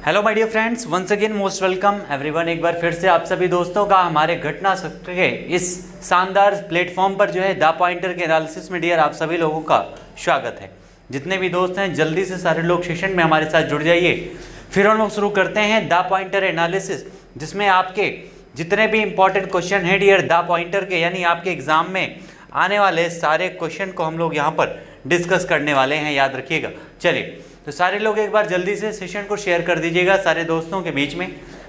Hello my dear friends, once again most welcome everyone. एक बार फिर से आप सभी दोस्तों का हमारे घटना सत्र के इस शानदार प्लेटफॉर्म पर जो है द पॉइंटर के एनालिसिस में डियर आप सभी लोगों का स्वागत है। जितने भी दोस्त हैं जल्दी से सारे लोग सेशन में हमारे साथ जुड़ जाइए। फिर हम लोग शुरू करते हैं द पॉइंटर एनालिसिस, जिसमें आपके जितने भी इंपॉर्टेंट क्वेश्चन हैं डियर द पॉइंटर के, यानी आपके एग्जाम में आने वाले सारे क्वेश्चन को हम लोग यहाँ पर डिस्कस करने वाले हैं, याद रखिएगा। चलिए तो सारे लोग एक बार जल्दी से सेशन को शेयर कर दीजिएगा सारे दोस्तों के बीच में।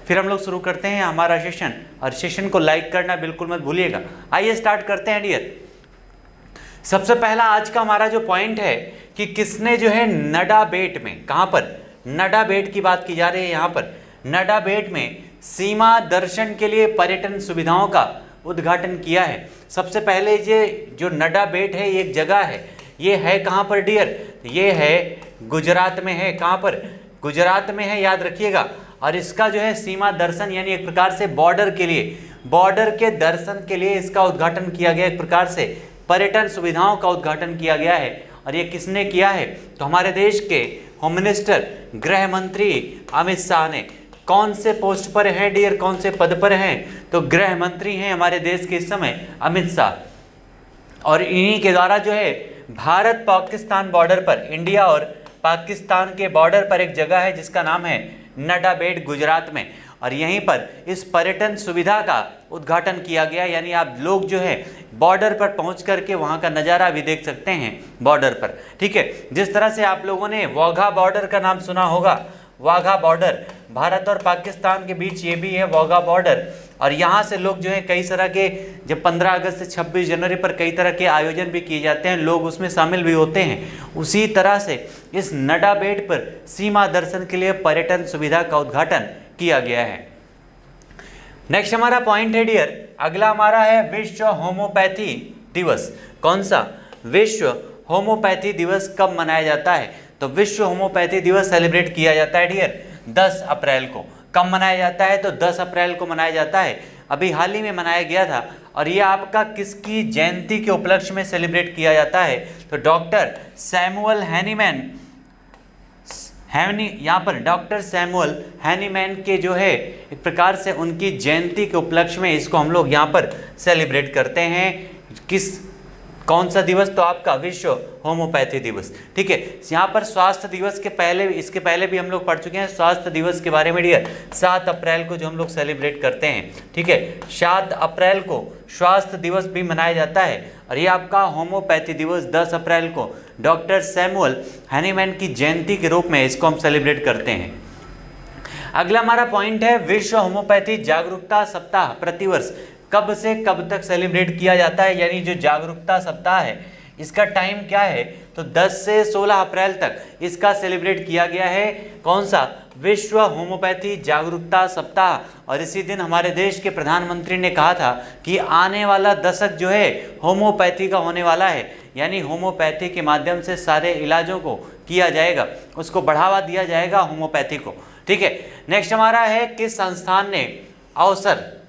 फिर हम लोग शुरू करते हैं हमारा सेशन, और सेशन को लाइक करना बिल्कुल मत भूलिएगा। आइए स्टार्ट करते हैं डियर। सबसे पहला आज का हमारा जो पॉइंट है कि किसने जो है नडा बेट में, कहाँ पर नडा बेट की बात की जा रही है, यहाँ पर नडा बेट में सीमा दर्शन के लिए पर्यटन सुविधाओं का उद्घाटन किया है। सबसे पहले ये जो नडा बेट है ये एक जगह है, ये है कहाँ पर डियर, ये है गुजरात में है। कहाँ पर, गुजरात में है, याद रखिएगा। और इसका जो है सीमा दर्शन यानी एक प्रकार से बॉर्डर के लिए, बॉर्डर के दर्शन के लिए इसका उद्घाटन किया गया, एक प्रकार से पर्यटन सुविधाओं का उद्घाटन किया गया है। और ये किसने किया है, तो हमारे देश के होम मिनिस्टर गृह मंत्री अमित शाह ने। कौन से पोस्ट पर है डियर, कौन से पद पर हैं, तो गृह मंत्री हैं हमारे देश के इस समय अमित शाह। और इन्हीं के द्वारा जो है भारत पाकिस्तान बॉर्डर पर, इंडिया और पाकिस्तान के बॉर्डर पर एक जगह है जिसका नाम है नडा बेट, गुजरात में। और यहीं पर इस पर्यटन सुविधा का उद्घाटन किया गया, यानी आप लोग जो है बॉर्डर पर पहुंच करके वहां का नज़ारा भी देख सकते हैं बॉर्डर पर। ठीक है, जिस तरह से आप लोगों ने वाघा बॉर्डर का नाम सुना होगा, वाघा बॉर्डर भारत और पाकिस्तान के बीच ये भी है वाघा बॉर्डर। और यहाँ से लोग जो है कई तरह के, जब 15 अगस्त से 26 जनवरी पर कई तरह के आयोजन भी किए जाते हैं, लोग उसमें शामिल भी होते हैं। उसी तरह से इस नडा बेट पर सीमा दर्शन के लिए पर्यटन सुविधा का उद्घाटन किया गया है। नेक्स्ट हमारा पॉइंट है डियर, अगला हमारा है विश्व होम्योपैथी दिवस। कौन सा, विश्व होम्योपैथी दिवस कब मनाया जाता है, तो विश्व होम्योपैथी दिवस सेलिब्रेट किया जाता है डियर 10 अप्रैल को। कब मनाया जाता है, तो 10 अप्रैल को मनाया जाता है। अभी हाल ही में मनाया गया था। और ये आपका किसकी जयंती के उपलक्ष्य में सेलिब्रेट किया जाता है, तो डॉक्टर सैमुअल हैनीमैन, यहाँ पर डॉक्टर सैमुअल हैनीमैन के जो है एक प्रकार से उनकी जयंती के उपलक्ष्य में इसको हम लोग यहाँ पर सेलिब्रेट करते हैं। किस, कौन सा दिवस, तो आपका विश्व होम्योपैथी दिवस। ठीक है, यहाँ पर स्वास्थ्य दिवस के पहले, इसके पहले भी हम लोग पढ़ चुके हैं स्वास्थ्य दिवस के बारे में डियर, 7 अप्रैल को जो हम लोग सेलिब्रेट करते हैं। ठीक है, 7 अप्रैल को स्वास्थ्य दिवस भी मनाया जाता है। और ये आपका होम्योपैथी दिवस 10 अप्रैल को डॉक्टर सैमुअल हैनीमैन की जयंती के रूप में इसको हम सेलिब्रेट करते हैं। अगला हमारा पॉइंट है विश्व होम्योपैथी जागरूकता सप्ताह प्रतिवर्ष कब से कब तक सेलिब्रेट किया जाता है, यानी जो जागरूकता सप्ताह है इसका टाइम क्या है, तो 10 से 16 अप्रैल तक इसका सेलिब्रेट किया गया है। कौन सा, विश्व होम्योपैथी जागरूकता सप्ताह। और इसी दिन हमारे देश के प्रधानमंत्री ने कहा था कि आने वाला दशक जो है होम्योपैथी का होने वाला है, यानी होम्योपैथी के माध्यम से सारे इलाजों को किया जाएगा, उसको बढ़ावा दिया जाएगा होम्योपैथी को। ठीक है, नेक्स्ट हमारा है किस संस्थान ने अवसर,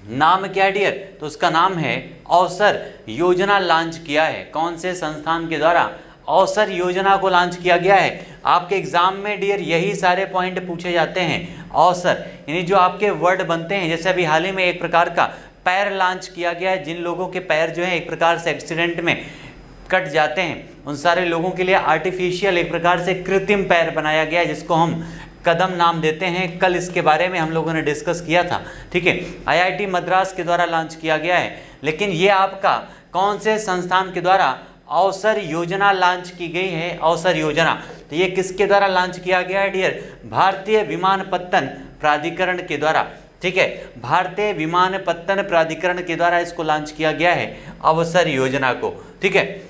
नाम क्या डियर, तो उसका नाम है अवसर योजना लॉन्च किया है। कौन से संस्थान के द्वारा अवसर योजना को लॉन्च किया गया है। आपके एग्जाम में डियर यही सारे पॉइंट पूछे जाते हैं। अवसर यानी जो आपके वर्ड बनते हैं, जैसे अभी हाल ही में एक प्रकार का पैर लॉन्च किया गया है, जिन लोगों के पैर जो है एक प्रकार से एक्सीडेंट में कट जाते हैं, उन सारे लोगों के लिए आर्टिफिशियल एक प्रकार से कृत्रिम पैर बनाया गया है, जिसको हम कदम नाम देते हैं। कल इसके बारे में हम लोगों ने डिस्कस किया था। ठीक है, IIT मद्रास के द्वारा लॉन्च किया गया है। लेकिन ये आपका कौन से संस्थान के द्वारा अवसर योजना लॉन्च की गई है, अवसर योजना, तो ये किसके द्वारा लॉन्च किया गया है डियर, भारतीय विमानपत्तन प्राधिकरण के द्वारा। ठीक है, भारतीय विमानपत्तन प्राधिकरण के द्वारा इसको लॉन्च किया गया है अवसर योजना को। ठीक है,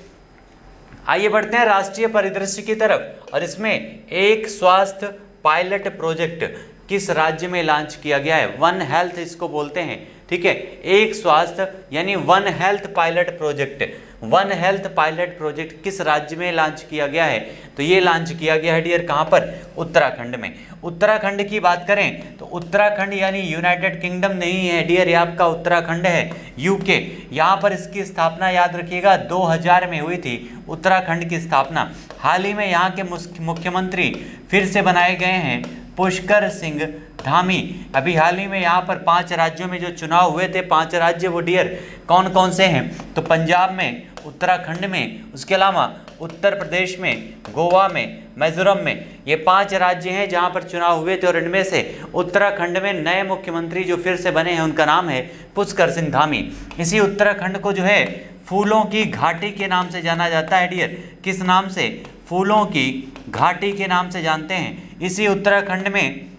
आइए बढ़ते हैं राष्ट्रीय परिदृश्य की तरफ। और इसमें एक स्वास्थ्य पायलट प्रोजेक्ट किस राज्य में लॉन्च किया गया है, वन हेल्थ इसको बोलते हैं। ठीक है, एक स्वास्थ्य यानी one health pilot project, one health pilot project किस राज्य में लॉन्च किया गया है, तो ये लॉन्च किया गया है डियर कहाँ पर, उत्तराखंड में। उत्तराखंड की बात करें तो उत्तराखंड यानी यूनाइटेड किंगडम नहीं है डियर, ये आपका उत्तराखंड है यूके। यहाँ पर इसकी स्थापना याद रखिएगा 2000 में हुई थी उत्तराखंड की स्थापना। हाल ही में यहाँ के मुख्यमंत्री फिर से बनाए गए हैं पुष्कर सिंह धामी। अभी हाल ही में यहाँ पर 5 राज्यों में जो चुनाव हुए थे, 5 राज्य वो डियर कौन कौन से हैं, तो पंजाब में, उत्तराखंड में, उसके अलावा उत्तर प्रदेश में, गोवा में, मिजोरम में, ये 5 राज्य हैं जहाँ पर चुनाव हुए थे। और इनमें से उत्तराखंड में नए मुख्यमंत्री जो फिर से बने हैं उनका नाम है पुष्कर सिंह धामी। इसी उत्तराखंड को जो है फूलों की घाटी के नाम से जाना जाता है डियर। किस नाम से? फूलों की घाटी के नाम से जानते हैं। इसी उत्तराखंड में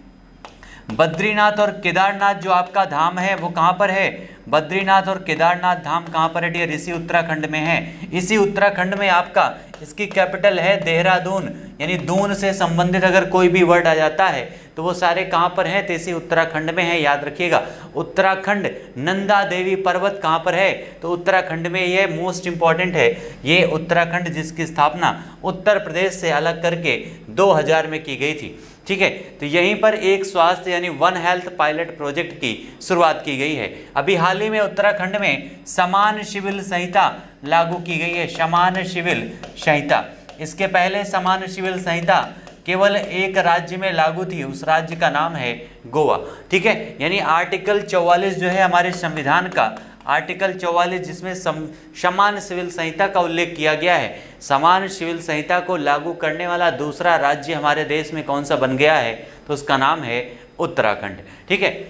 बद्रीनाथ और केदारनाथ जो आपका धाम है वो कहाँ पर है? बद्रीनाथ और केदारनाथ धाम कहाँ पर है डियर? इसी उत्तराखंड में है। इसी उत्तराखंड में आपका इसकी कैपिटल है देहरादून, यानी दून से संबंधित अगर कोई भी वर्ड आ जाता है तो वो सारे कहाँ पर हैं? तो इसी उत्तराखंड में है, याद रखिएगा। उत्तराखंड नंदा देवी पर्वत कहाँ पर है? तो उत्तराखंड में। ये मोस्ट इंपॉर्टेंट है, ये उत्तराखंड जिसकी स्थापना उत्तर प्रदेश से अलग करके 2000 में की गई थी। ठीक है, तो यहीं पर एक स्वास्थ्य यानी वन हेल्थ पायलट प्रोजेक्ट की शुरुआत की गई है। अभी हाल ही में उत्तराखंड में समान सिविल संहिता लागू की गई है, समान सिविल संहिता। इसके पहले समान सिविल संहिता केवल एक राज्य में लागू थी, उस राज्य का नाम है गोवा। ठीक है, यानी आर्टिकल 44 जो है हमारे संविधान का, आर्टिकल 44 जिसमें समान सिविल संहिता का उल्लेख किया गया है, समान सिविल संहिता को लागू करने वाला दूसरा राज्य हमारे देश में कौन सा बन गया है? तो उसका नाम है उत्तराखंड। ठीक है,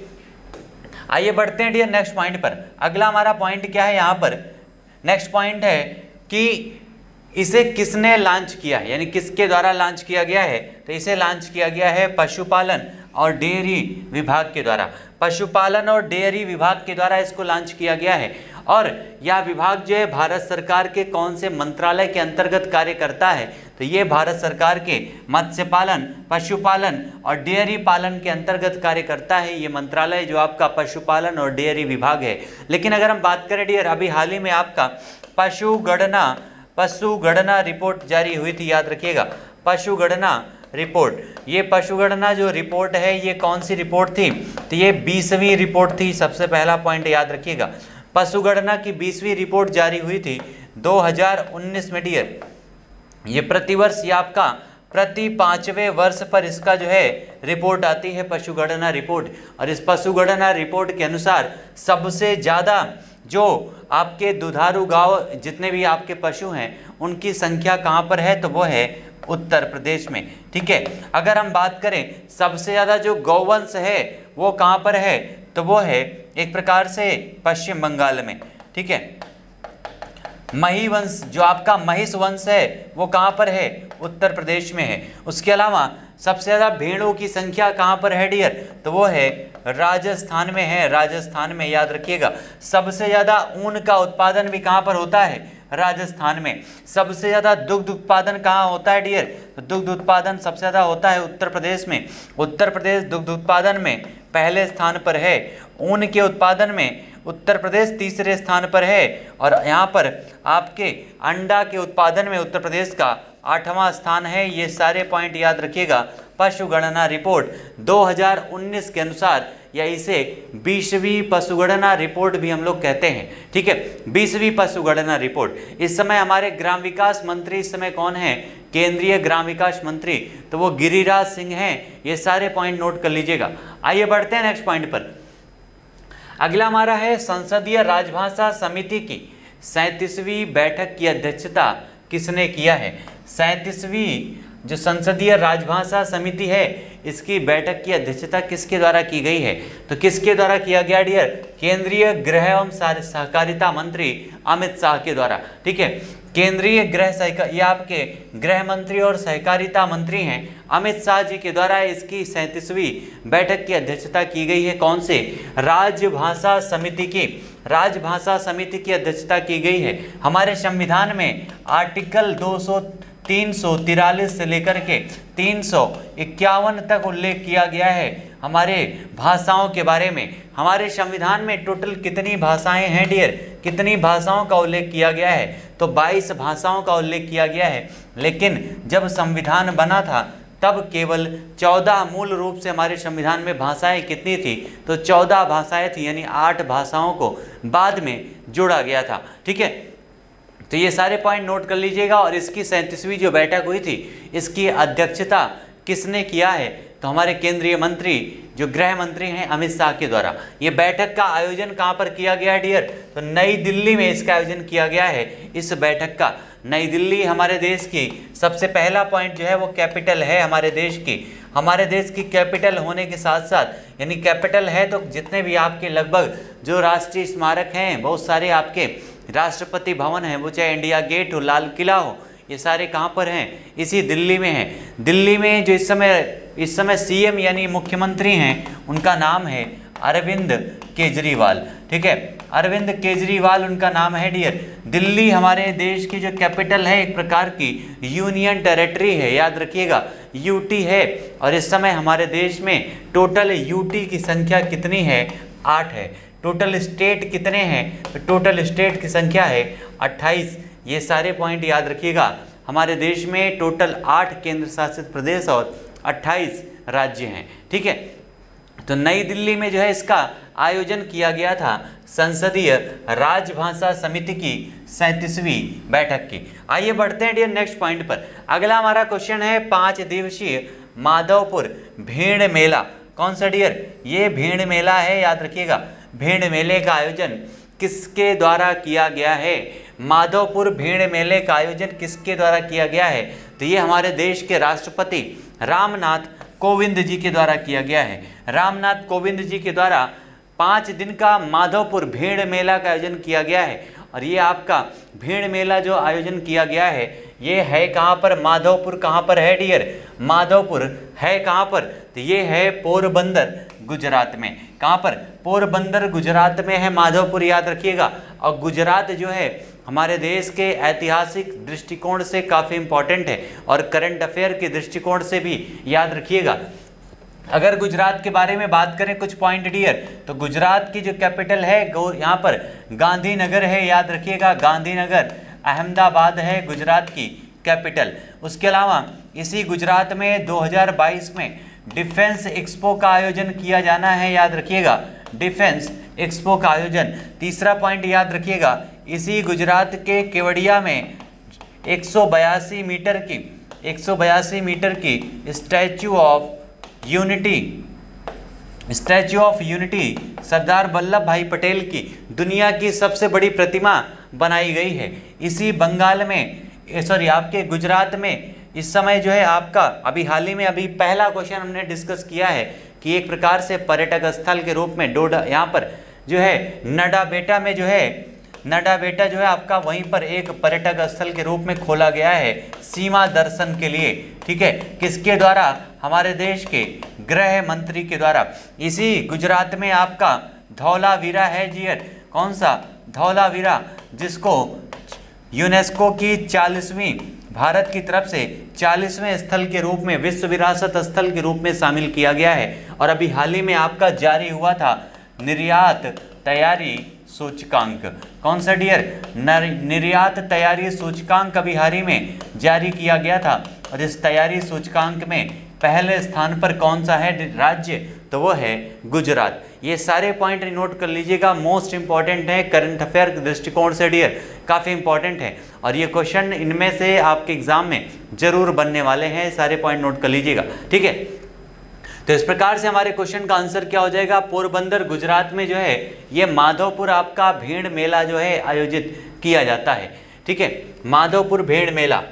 आइए बढ़ते हैं डियर नेक्स्ट पॉइंट पर। अगला हमारा पॉइंट क्या है यहाँ पर? नेक्स्ट पॉइंट है कि इसे किसने लॉन्च किया है, यानी किसके द्वारा लॉन्च किया गया है? तो इसे लॉन्च किया गया है पशुपालन और डेयरी विभाग के द्वारा। पशुपालन और डेयरी विभाग के द्वारा इसको लॉन्च किया गया है। और यह विभाग जो है भारत सरकार के कौन से मंत्रालय के अंतर्गत कार्य करता है? तो ये भारत सरकार के मत्स्य पालन, पशुपालन और डेयरी पालन के अंतर्गत कार्य करता है ये मंत्रालय जो आपका पशुपालन और डेयरी विभाग है। लेकिन अगर हम बात करें डियर, अभी हाल ही में आपका पशुगणना रिपोर्ट जारी हुई थी, याद रखिएगा, पशुगणना रिपोर्ट। ये पशुगणना जो रिपोर्ट है ये कौन सी रिपोर्ट थी? तो ये 20वीं रिपोर्ट थी। सबसे पहला पॉइंट याद रखिएगा, पशुगणना की 20वीं रिपोर्ट जारी हुई थी 2019 में डियर। ये प्रतिवर्ष ये आपका प्रति 5वें वर्ष पर इसका जो है रिपोर्ट आती है, पशुगणना रिपोर्ट। और इस पशुगणना रिपोर्ट के अनुसार सबसे ज़्यादा जो आपके दुधारू गांव जितने भी आपके पशु हैं उनकी संख्या कहाँ पर है? तो वो है उत्तर प्रदेश में। ठीक है, अगर हम बात करें सबसे ज़्यादा जो गौवंश है वो कहाँ पर है? तो वो है एक प्रकार से पश्चिम बंगाल में। ठीक है, मही वंश जो आपका महिष वंश है वो कहाँ पर है? उत्तर प्रदेश में है। उसके अलावा सबसे ज़्यादा भेड़ों की संख्या कहाँ पर है डियर? तो वो है राजस्थान में है, राजस्थान में, याद रखिएगा। सबसे ज़्यादा ऊन का उत्पादन भी कहाँ पर होता है? राजस्थान में। सबसे ज़्यादा दुग्ध उत्पादन कहाँ होता है डियर? तो दुग्ध उत्पादन सबसे ज़्यादा होता है उत्तर प्रदेश में। उत्तर प्रदेश दुग्ध उत्पादन में पहले स्थान पर है। ऊन के उत्पादन में उत्तर प्रदेश तीसरे स्थान पर है। और यहाँ पर आपके अंडा के उत्पादन में उत्तर प्रदेश का 8वां स्थान है। ये सारे पॉइंट याद रखिएगा। पशुगणना रिपोर्ट 2019 के अनुसार, या इसे 20वीं पशुगणना रिपोर्ट भी हम लोग कहते हैं। ठीक है, 20वीं पशुगणना रिपोर्ट। इस समय हमारे ग्राम विकास मंत्री इस समय कौन है? केंद्रीय ग्राम विकास मंत्री, तो वो गिरिराज सिंह हैं। ये सारे पॉइंट नोट कर लीजिएगा। आइए बढ़ते हैं नेक्स्ट पॉइंट पर। अगला हमारा है संसदीय राजभाषा समिति की 37वीं बैठक की अध्यक्षता किसने किया है? 37वीं जो संसदीय राजभाषा समिति है इसकी बैठक की अध्यक्षता किसके द्वारा की गई है? तो किसके द्वारा किया गया डियर? केंद्रीय गृह एवं सहकारिता मंत्री अमित शाह के द्वारा। ठीक है, केंद्रीय ये आपके गृह मंत्री और सहकारिता मंत्री हैं अमित शाह जी के द्वारा इसकी 37वीं बैठक की अध्यक्षता की गई है। कौन से? राजभाषा समिति की। राजभाषा समिति की अध्यक्षता की गई है। हमारे संविधान में आर्टिकल 343 से लेकर के 351 तक उल्लेख किया गया है हमारे भाषाओं के बारे में। हमारे संविधान में टोटल कितनी भाषाएं हैं डियर? कितनी भाषाओं का उल्लेख किया गया है? तो 22 भाषाओं का उल्लेख किया गया है। लेकिन जब संविधान बना था तब केवल 14 मूल रूप से हमारे संविधान में भाषाएं कितनी थी? तो 14 भाषाएं थी, यानी 8 भाषाओं को बाद में जोड़ा गया था। ठीक है, तो ये सारे पॉइंट नोट कर लीजिएगा। और इसकी 37वीं जो बैठक हुई थी इसकी अध्यक्षता किसने किया है? तो हमारे केंद्रीय मंत्री जो गृह मंत्री हैं अमित शाह के द्वारा। ये बैठक का आयोजन कहाँ पर किया गया है डियर? तो नई दिल्ली में इसका आयोजन किया गया है। इस बैठक का नई दिल्ली हमारे देश की सबसे पहला पॉइंट जो है वो कैपिटल है हमारे देश की। हमारे देश की कैपिटल होने के साथ साथ यानी कैपिटल है तो जितने भी आपके लगभग जो राष्ट्रीय स्मारक हैं, बहुत सारे आपके राष्ट्रपति भवन हैं, वो चाहे इंडिया गेट हो, लाल किला हो, ये सारे कहाँ पर हैं? इसी दिल्ली में हैं। दिल्ली में जो इस समय सीएम यानी मुख्यमंत्री हैं उनका नाम है अरविंद केजरीवाल। ठीक है, अरविंद केजरीवाल उनका नाम है डियर। दिल्ली हमारे देश की जो कैपिटल है, एक प्रकार की यूनियन टेरिटरी है, याद रखिएगा यूटी है। और इस समय हमारे देश में टोटल यूटी की संख्या कितनी है? 8 है। टोटल स्टेट कितने हैं? तो टोटल स्टेट की संख्या है 28। ये सारे पॉइंट याद रखिएगा। हमारे देश में टोटल 8 केंद्र शासित प्रदेश और 28 राज्य हैं। ठीक है, तो नई दिल्ली में जो है इसका आयोजन किया गया था संसदीय राजभाषा समिति की 37वीं बैठक की। आइए बढ़ते हैं डियर नेक्स्ट पॉइंट पर। अगला हमारा क्वेश्चन है 5 दिवसीय माधवपुर भेड़ मेला। कौन सा डियर? ये भेड़ मेला है, याद रखिएगा। भेड़ मेले का आयोजन किसके द्वारा किया गया है? माधवपुर भेड़ मेले का आयोजन किसके द्वारा किया गया है? तो ये हमारे देश के राष्ट्रपति रामनाथ कोविंद जी के द्वारा किया गया है। रामनाथ कोविंद जी के द्वारा 5 दिन का माधवपुर भेड़ मेला का आयोजन किया गया है। और ये आपका भेड़ मेला जो आयोजन किया गया है ये है कहाँ पर? माधवपुर कहाँ पर है डियर? माधवपुर है कहाँ पर? तो ये है पोरबंदर गुजरात में। कहाँ पर? पोरबंदर गुजरात में है माधवपुर, याद रखिएगा। और गुजरात जो है हमारे देश के ऐतिहासिक दृष्टिकोण से काफ़ी इंपॉर्टेंट है और करंट अफेयर के दृष्टिकोण से भी याद रखिएगा। अगर गुजरात के बारे में बात करें कुछ पॉइंट डियर, तो गुजरात की जो कैपिटल है यहाँ पर गांधीनगर है, याद रखिएगा। गांधीनगर अहमदाबाद है गुजरात की कैपिटल। उसके अलावा इसी गुजरात में 2022 में डिफेंस एक्सपो का आयोजन किया जाना है, याद रखिएगा। डिफेंस एक्सपो का आयोजन। तीसरा पॉइंट याद रखिएगा, इसी गुजरात के केवड़िया में 182 मीटर की statue of unity Sardar Vallabh भाई पटेल की दुनिया की सबसे बड़ी प्रतिमा बनाई गई है। इसी बंगाल में आपके गुजरात में इस समय जो है आपका अभी हाल ही में अभी पहला क्वेश्चन हमने डिस्कस किया है कि एक प्रकार से पर्यटक स्थल के रूप में डोडा यहाँ पर जो है नडा बेटा जो है आपका वहीं पर एक पर्यटक स्थल के रूप में खोला गया है सीमा दर्शन के लिए। ठीक है, किसके द्वारा? हमारे देश के गृह मंत्री के द्वारा। इसी गुजरात में आपका धौलावीरा है डियर। कौन सा? धौलावीरा, जिसको यूनेस्को की 40वीं भारत की तरफ से 40वें स्थल के रूप में, विश्व विरासत स्थल के रूप में शामिल किया गया है। और अभी हाल ही में आपका जारी हुआ था निर्यात तैयारी सूचकांक। कौन सा डियर? निर्यात तैयारी सूचकांक अभी हाल ही में जारी किया गया था। और इस तैयारी सूचकांक में पहले स्थान पर कौन सा है राज्य? तो वो है गुजरात। ये सारे पॉइंट नोट कर लीजिएगा, मोस्ट इंपॉर्टेंट है करंट अफेयर के दृष्टिकोण से डियर, काफ़ी इंपॉर्टेंट है। और ये क्वेश्चन इनमें से आपके एग्जाम में जरूर बनने वाले हैं, सारे पॉइंट नोट कर लीजिएगा। ठीक है, तो इस प्रकार से हमारे क्वेश्चन का आंसर क्या हो जाएगा? पोरबंदर गुजरात में जो है ये माधवपुर आपका भेड़ मेला जो है आयोजित किया जाता है। ठीक है, माधवपुर भेड़ मेला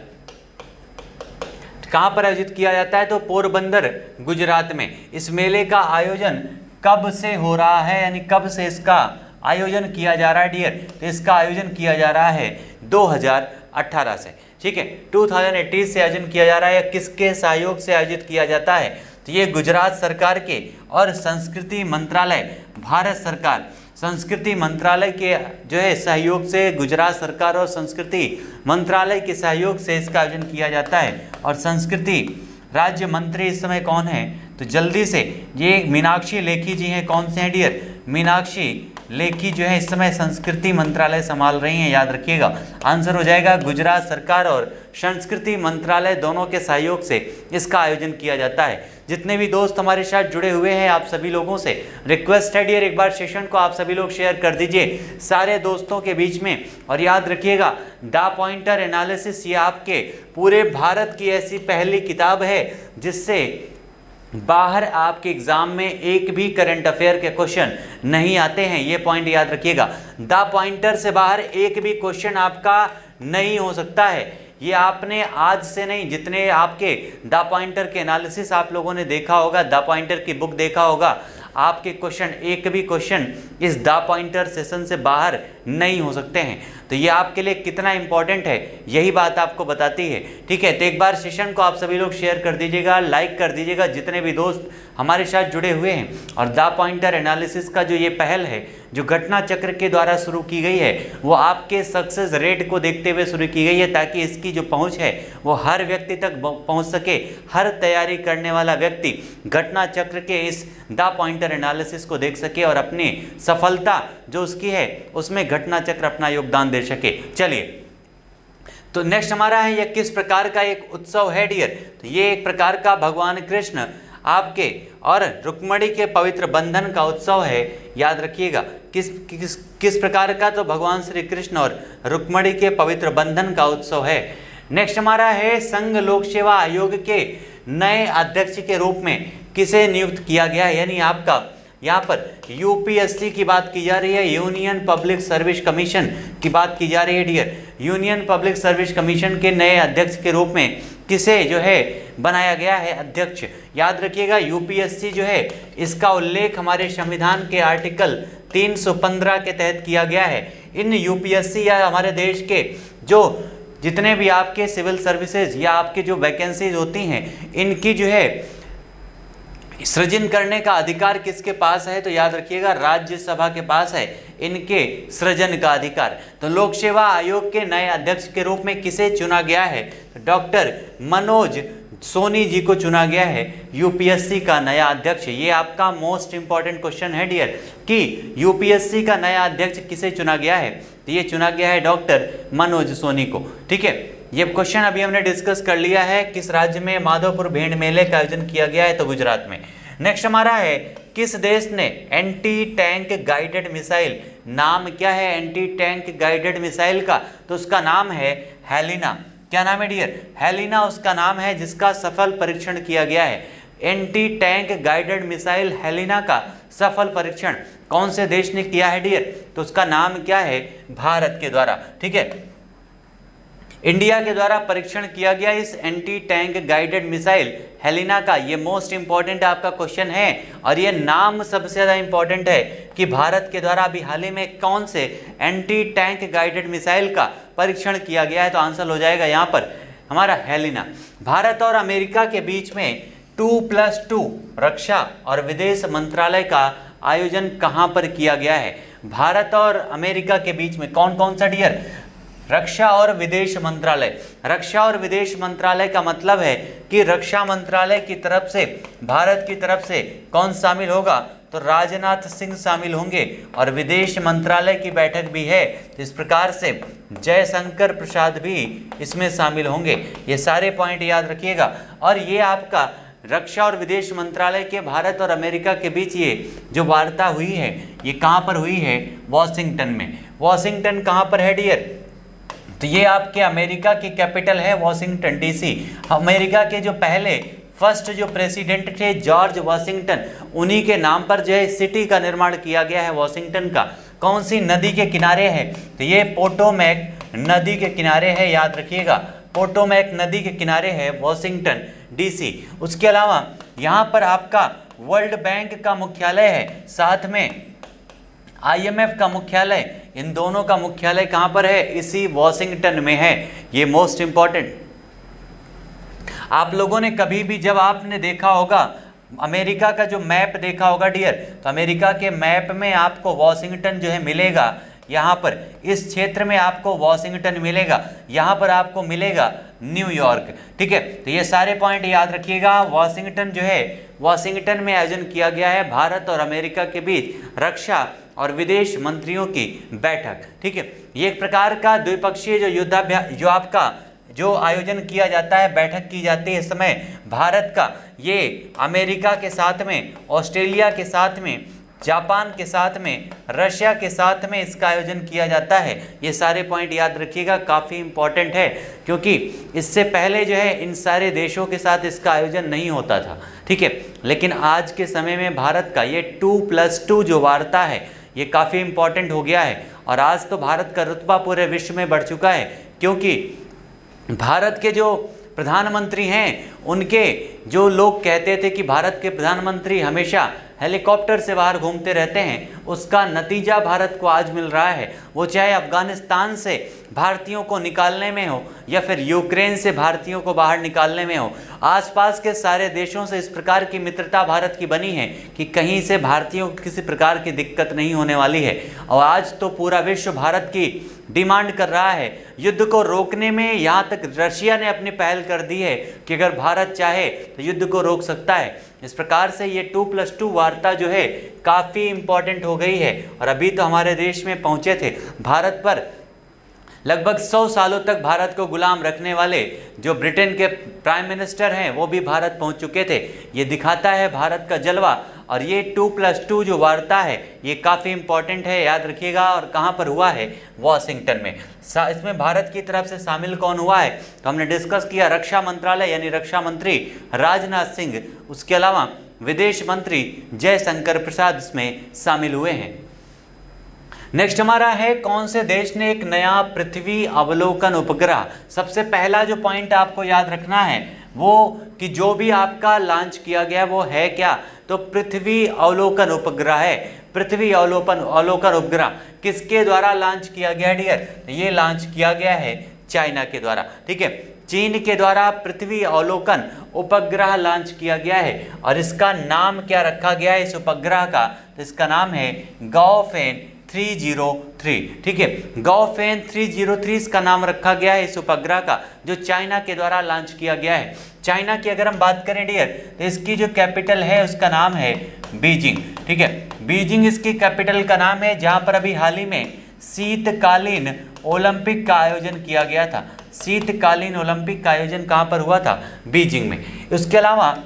कहाँ पर आयोजित किया जाता है? तो पोरबंदर गुजरात में। इस मेले का आयोजन कब से हो रहा है, यानी कब से इसका आयोजन किया जा रहा है डियर? तो इसका आयोजन किया जा रहा है 2018 से। ठीक है, 2018 से आयोजन किया जा रहा है। किसके सहयोग से आयोजित किया जाता है? तो ये गुजरात सरकार के और संस्कृति मंत्रालय, भारत सरकार संस्कृति मंत्रालय के जो है सहयोग से, गुजरात सरकार और संस्कृति मंत्रालय के सहयोग से इसका आयोजन किया जाता है। और संस्कृति राज्य मंत्री इस समय कौन है? तो जल्दी से ये मीनाक्षी लेखी जी हैं। कौन से हैं डियर? मीनाक्षी लेखी जो है इस समय संस्कृति मंत्रालय संभाल रही हैं, याद रखिएगा। आंसर हो जाएगा गुजरात सरकार और संस्कृति मंत्रालय दोनों के सहयोग से इसका आयोजन किया जाता है। जितने भी दोस्त हमारे साथ जुड़े हुए हैं आप सभी लोगों से रिक्वेस्ट है डियर, एक बार सेशन को आप सभी लोग शेयर कर दीजिए सारे दोस्तों के बीच में। और याद रखिएगा द पॉइंटर एनालिसिस ये आपके पूरे भारत की ऐसी पहली किताब है जिससे बाहर आपके एग्जाम में एक भी करंट अफेयर के क्वेश्चन नहीं आते हैं, ये पॉइंट याद रखिएगा। द पॉइंटर से बाहर एक भी क्वेश्चन आपका नहीं हो सकता है। ये आपने आज से नहीं, जितने आपके द पॉइंटर के एनालिसिस आप लोगों ने देखा होगा, द पॉइंटर की बुक देखा होगा, आपके क्वेश्चन एक भी क्वेश्चन इस द पॉइंटर सेशन से बाहर नहीं हो सकते हैं। तो ये आपके लिए कितना इंपॉर्टेंट है यही बात आपको बताती है, ठीक है। तो एक बार सेशन को आप सभी लोग शेयर कर दीजिएगा, लाइक कर दीजिएगा जितने भी दोस्त हमारे साथ जुड़े हुए हैं। और द पॉइंटर एनालिसिस का जो ये पहल है जो घटना चक्र के द्वारा शुरू की गई है वो आपके सक्सेस रेट को देखते हुए शुरू की गई है ताकि इसकी जो पहुंच है वो हर व्यक्ति तक पहुंच सके। हर तैयारी करने वाला व्यक्ति घटना चक्र के इस द पॉइंटर एनालिसिस को देख सके और अपनी सफलता जो उसकी है उसमें घटना चक्र अपना योगदान दे सके। चलिए तो नेक्स्ट हमारा है यह किस प्रकार का एक उत्सव है डियर। तो ये एक प्रकार का भगवान कृष्ण आपके और रुक्मिणी के पवित्र बंधन का उत्सव है, याद रखिएगा। किस प्रकार का, तो भगवान श्री कृष्ण और रुक्मिणी के पवित्र बंधन का उत्सव है। नेक्स्ट हमारा है संघ लोक सेवा आयोग के नए अध्यक्ष के रूप में किसे नियुक्त किया गया है, यानी आपका यहाँ पर यूपीएससी की बात की जा रही है, यूनियन पब्लिक सर्विस कमीशन की बात की जा रही है dear. Union Public Service Commission के नए अध्यक्ष के रूप में किसे जो है बनाया गया है अध्यक्ष। याद रखिएगा यूपीएससी जो है इसका उल्लेख हमारे संविधान के आर्टिकल 315 के तहत किया गया है। इन यूपीएससी या हमारे देश के जो जितने भी आपके सिविल सर्विसेज या आपके जो वैकेंसीज होती हैं इनकी जो है सृजन करने का अधिकार किसके पास है, तो याद रखिएगा राज्यसभा के पास है इनके सृजन का अधिकार। तो लोक सेवा आयोग के नए अध्यक्ष के रूप में किसे चुना गया है, डॉक्टर मनोज सोनी जी को चुना गया है यूपीएससी का नया अध्यक्ष। ये आपका मोस्ट इंपॉर्टेंट क्वेश्चन है डियर कि यूपीएससी का नया अध्यक्ष किसे चुना गया है, तो ये चुना गया है डॉक्टर मनोज सोनी को, ठीक है। ये क्वेश्चन अभी हमने डिस्कस कर लिया है। किस राज्य में माधवपुर भेड़ मेले का आयोजन किया गया है, तो गुजरात में। नेक्स्ट हमारा है किस देश ने एंटी टैंक गाइडेड मिसाइल, नाम क्या है एंटी टैंक गाइडेड मिसाइल का, तो उसका नाम है हेलिना। क्या नाम है डियर, हेलिना उसका नाम है जिसका सफल परीक्षण किया गया है। Anti tank guided missile Helina का सफल परीक्षण कौन से देश ने किया है डियर, तो उसका नाम क्या है, भारत के द्वारा, ठीक है। इंडिया के द्वारा परीक्षण किया गया इस anti tank guided missile Helina का। ये मोस्ट इंपॉर्टेंट आपका क्वेश्चन है और ये नाम सबसे ज़्यादा इंपॉर्टेंट है कि भारत के द्वारा अभी हाल ही में कौन से एंटी टैंक गाइडेड मिसाइल का परीक्षण किया गया है, तो आंसर हो जाएगा यहाँ पर हमारा हेलिना। भारत और अमेरिका के बीच में 2+2 रक्षा और विदेश मंत्रालय का आयोजन कहाँ पर किया गया है। भारत और अमेरिका के बीच में कौन कौन सा डियर, रक्षा और विदेश मंत्रालय। रक्षा और विदेश मंत्रालय का मतलब है कि रक्षा मंत्रालय की तरफ से भारत की तरफ से कौन शामिल होगा, तो राजनाथ सिंह शामिल होंगे और विदेश मंत्रालय की बैठक भी है। इस प्रकार से जयशंकर प्रसाद भी इसमें शामिल होंगे। ये सारे पॉइंट याद रखिएगा। और ये आपका रक्षा और विदेश मंत्रालय के भारत और अमेरिका के बीच ये जो वार्ता हुई है ये कहाँ पर हुई है, वॉशिंगटन में। वॉशिंगटन कहाँ पर है डियर, तो ये आपके अमेरिका की कैपिटल है वॉशिंगटन डीसी। अमेरिका के जो पहले फर्स्ट जो प्रेसिडेंट थे जॉर्ज वॉशिंगटन, उन्हीं के नाम पर जो है सिटी का निर्माण किया गया है वॉशिंगटन का। कौन सी नदी के किनारे है, तो ये पोटोमैक नदी के किनारे है, याद रखिएगा पोटोमैक नदी के किनारे है वॉशिंगटन डीसी। उसके अलावा यहाँ पर आपका वर्ल्ड बैंक का मुख्यालय है, साथ में IMF का मुख्यालय, इन दोनों का मुख्यालय कहाँ पर है, इसी वॉशिंगटन में है। ये मोस्ट इंपॉर्टेंट। आप लोगों ने कभी भी जब आपने देखा होगा अमेरिका का जो मैप देखा होगा डियर, तो अमेरिका के मैप में आपको वॉशिंगटन जो है मिलेगा। यहाँ पर इस क्षेत्र में आपको वॉशिंगटन मिलेगा, यहाँ पर आपको मिलेगा न्यूयॉर्क, ठीक है। तो ये सारे पॉइंट याद रखिएगा। वॉशिंगटन जो है वॉशिंगटन में आयोजन किया गया है भारत और अमेरिका के बीच रक्षा और विदेश मंत्रियों की बैठक। ठीक है, ये एक प्रकार का द्विपक्षीय जो युद्धाभ्यास जो आपका जो आयोजन किया जाता है, बैठक की जाती है इस समय भारत का, ये अमेरिका के साथ में, ऑस्ट्रेलिया के साथ में, जापान के साथ में, रशिया के साथ में इसका आयोजन किया जाता है। ये सारे पॉइंट याद रखिएगा, काफ़ी इंपॉर्टेंट है, क्योंकि इससे पहले जो है इन सारे देशों के साथ इसका आयोजन नहीं होता था। ठीक है, लेकिन आज के समय में भारत का ये 2+2 जो वार्ता है ये काफ़ी इंपॉर्टेंट हो गया है। और आज तो भारत का रुतबा पूरे विश्व में बढ़ चुका है, क्योंकि भारत के जो प्रधानमंत्री हैं उनके जो लोग कहते थे कि भारत के प्रधानमंत्री हमेशा हेलीकॉप्टर से बाहर घूमते रहते हैं, उसका नतीजा भारत को आज मिल रहा है। वो चाहे अफगानिस्तान से भारतीयों को निकालने में हो या फिर यूक्रेन से भारतीयों को बाहर निकालने में हो, आसपास के सारे देशों से इस प्रकार की मित्रता भारत की बनी है कि कहीं से भारतीयों को किसी प्रकार की दिक्कत नहीं होने वाली है। और आज तो पूरा विश्व भारत की डिमांड कर रहा है युद्ध को रोकने में। यहाँ तक रशिया ने अपनी पहल कर दी है कि अगर भारत चाहे तो युद्ध को रोक सकता है। इस प्रकार से ये 2+2 वार्ता जो है काफ़ी इम्पॉर्टेंट हो गई है। और अभी तो हमारे देश में पहुँचे थे, भारत पर लगभग 100 सालों तक भारत को गुलाम रखने वाले जो ब्रिटेन के प्राइम मिनिस्टर हैं वो भी भारत पहुंच चुके थे। ये दिखाता है भारत का जलवा। और ये 2+2 जो वार्ता है ये काफ़ी इंपॉर्टेंट है, याद रखिएगा। और कहाँ पर हुआ है? वॉशिंगटन में। इसमें भारत की तरफ से शामिल कौन हुआ है तो हमने डिस्कस किया, रक्षा मंत्रालय यानी रक्षा मंत्री राजनाथ सिंह, उसके अलावा विदेश मंत्री जयशंकर प्रसाद इसमें शामिल हुए हैं। नेक्स्ट हमारा है, कौन से देश ने एक नया पृथ्वी अवलोकन उपग्रह। सबसे पहला जो पॉइंट आपको याद रखना है वो कि जो भी आपका लॉन्च किया गया वो है क्या, तो पृथ्वी अवलोकन उपग्रह है। पृथ्वी अवलोकन उपग्रह किसके द्वारा लॉन्च किया गया डियर? ये लॉन्च किया गया है चाइना के द्वारा। ठीक है, चीन के द्वारा पृथ्वी अवलोकन उपग्रह लॉन्च किया गया है। और इसका नाम क्या रखा गया है इस उपग्रह का? तो इसका नाम है गाओफेन 303। ठीक है, गाओफेन 303 इसका नाम रखा गया है इस उपग्रह का, जो चाइना के द्वारा लॉन्च किया गया है। चाइना की अगर हम बात करें डियर तो इसकी जो कैपिटल है उसका नाम है बीजिंग। ठीक है, बीजिंग इसकी कैपिटल का नाम है, जहां पर अभी हाल ही में शीतकालीन ओलंपिक का आयोजन किया गया था। शीतकालीन ओलंपिक का आयोजन कहां पर हुआ था? बीजिंग में। उसके अलावा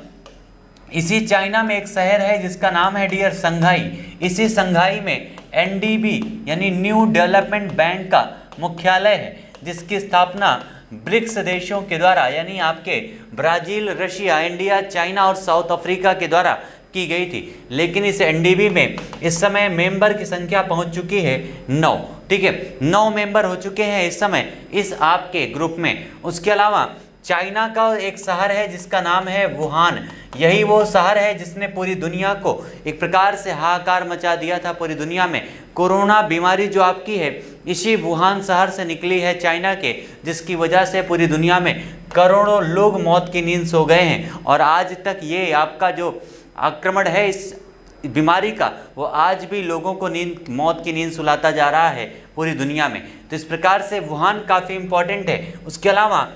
इसी चाइना में एक शहर है जिसका नाम है डियर संघाई। इसी संघाई में NDB यानी न्यू डेवलपमेंट बैंक का मुख्यालय है, जिसकी स्थापना ब्रिक्स देशों के द्वारा यानी आपके ब्राजील, रशिया, इंडिया, चाइना और साउथ अफ्रीका के द्वारा की गई थी। लेकिन इस NDB में इस समय मेंबर की संख्या पहुंच चुकी है 9। ठीक है, 9 मेंबर हो चुके हैं इस समय इस आपके ग्रुप में। उसके अलावा चाइना का एक शहर है जिसका नाम है वुहान। यही वो शहर है जिसने पूरी दुनिया को एक प्रकार से हाहाकार मचा दिया था। पूरी दुनिया में कोरोना बीमारी जो आपकी है इसी वुहान शहर से निकली है चाइना के, जिसकी वजह से पूरी दुनिया में करोड़ों लोग मौत की नींद सो गए हैं। और आज तक ये आपका जो आक्रमण है इस बीमारी का वो आज भी लोगों को मौत की नींद सुलाता जा रहा है पूरी दुनिया में। तो इस प्रकार से वुहान काफ़ी इंपॉर्टेंट है। उसके अलावा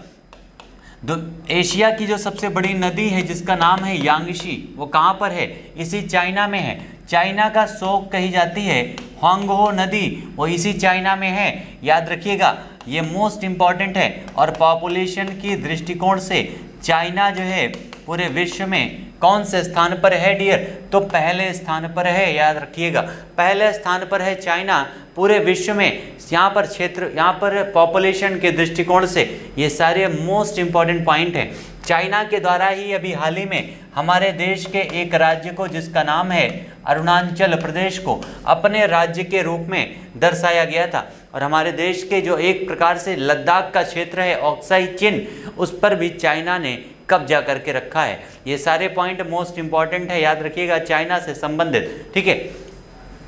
एशिया की जो सबसे बड़ी नदी है जिसका नाम है यांगशी, वो कहाँ पर है? इसी चाइना में है। चाइना का शोक कही जाती है ह्वांगहो नदी, वो इसी चाइना में है, याद रखिएगा। ये मोस्ट इम्पॉर्टेंट है। और पॉपुलेशन की दृष्टिकोण से चाइना जो है पूरे विश्व में कौन से स्थान पर है डियर? तो पहले स्थान पर है, याद रखिएगा। पहले स्थान पर है चाइना पूरे विश्व में। यहाँ पर क्षेत्र, यहाँ पर पॉपुलेशन के दृष्टिकोण से ये सारे मोस्ट इम्पॉर्टेंट पॉइंट हैं। चाइना के द्वारा ही अभी हाल ही में हमारे देश के एक राज्य को जिसका नाम है अरुणाचल प्रदेश को अपने राज्य के रूप में दर्शाया गया था। और हमारे देश के जो एक प्रकार से लद्दाख का क्षेत्र है ऑक्साई चिन, उस पर भी चाइना ने कब्जा करके रखा है। ये सारे पॉइंट मोस्ट इंपॉर्टेंट है, याद रखिएगा, चाइना से संबंधित। ठीक है,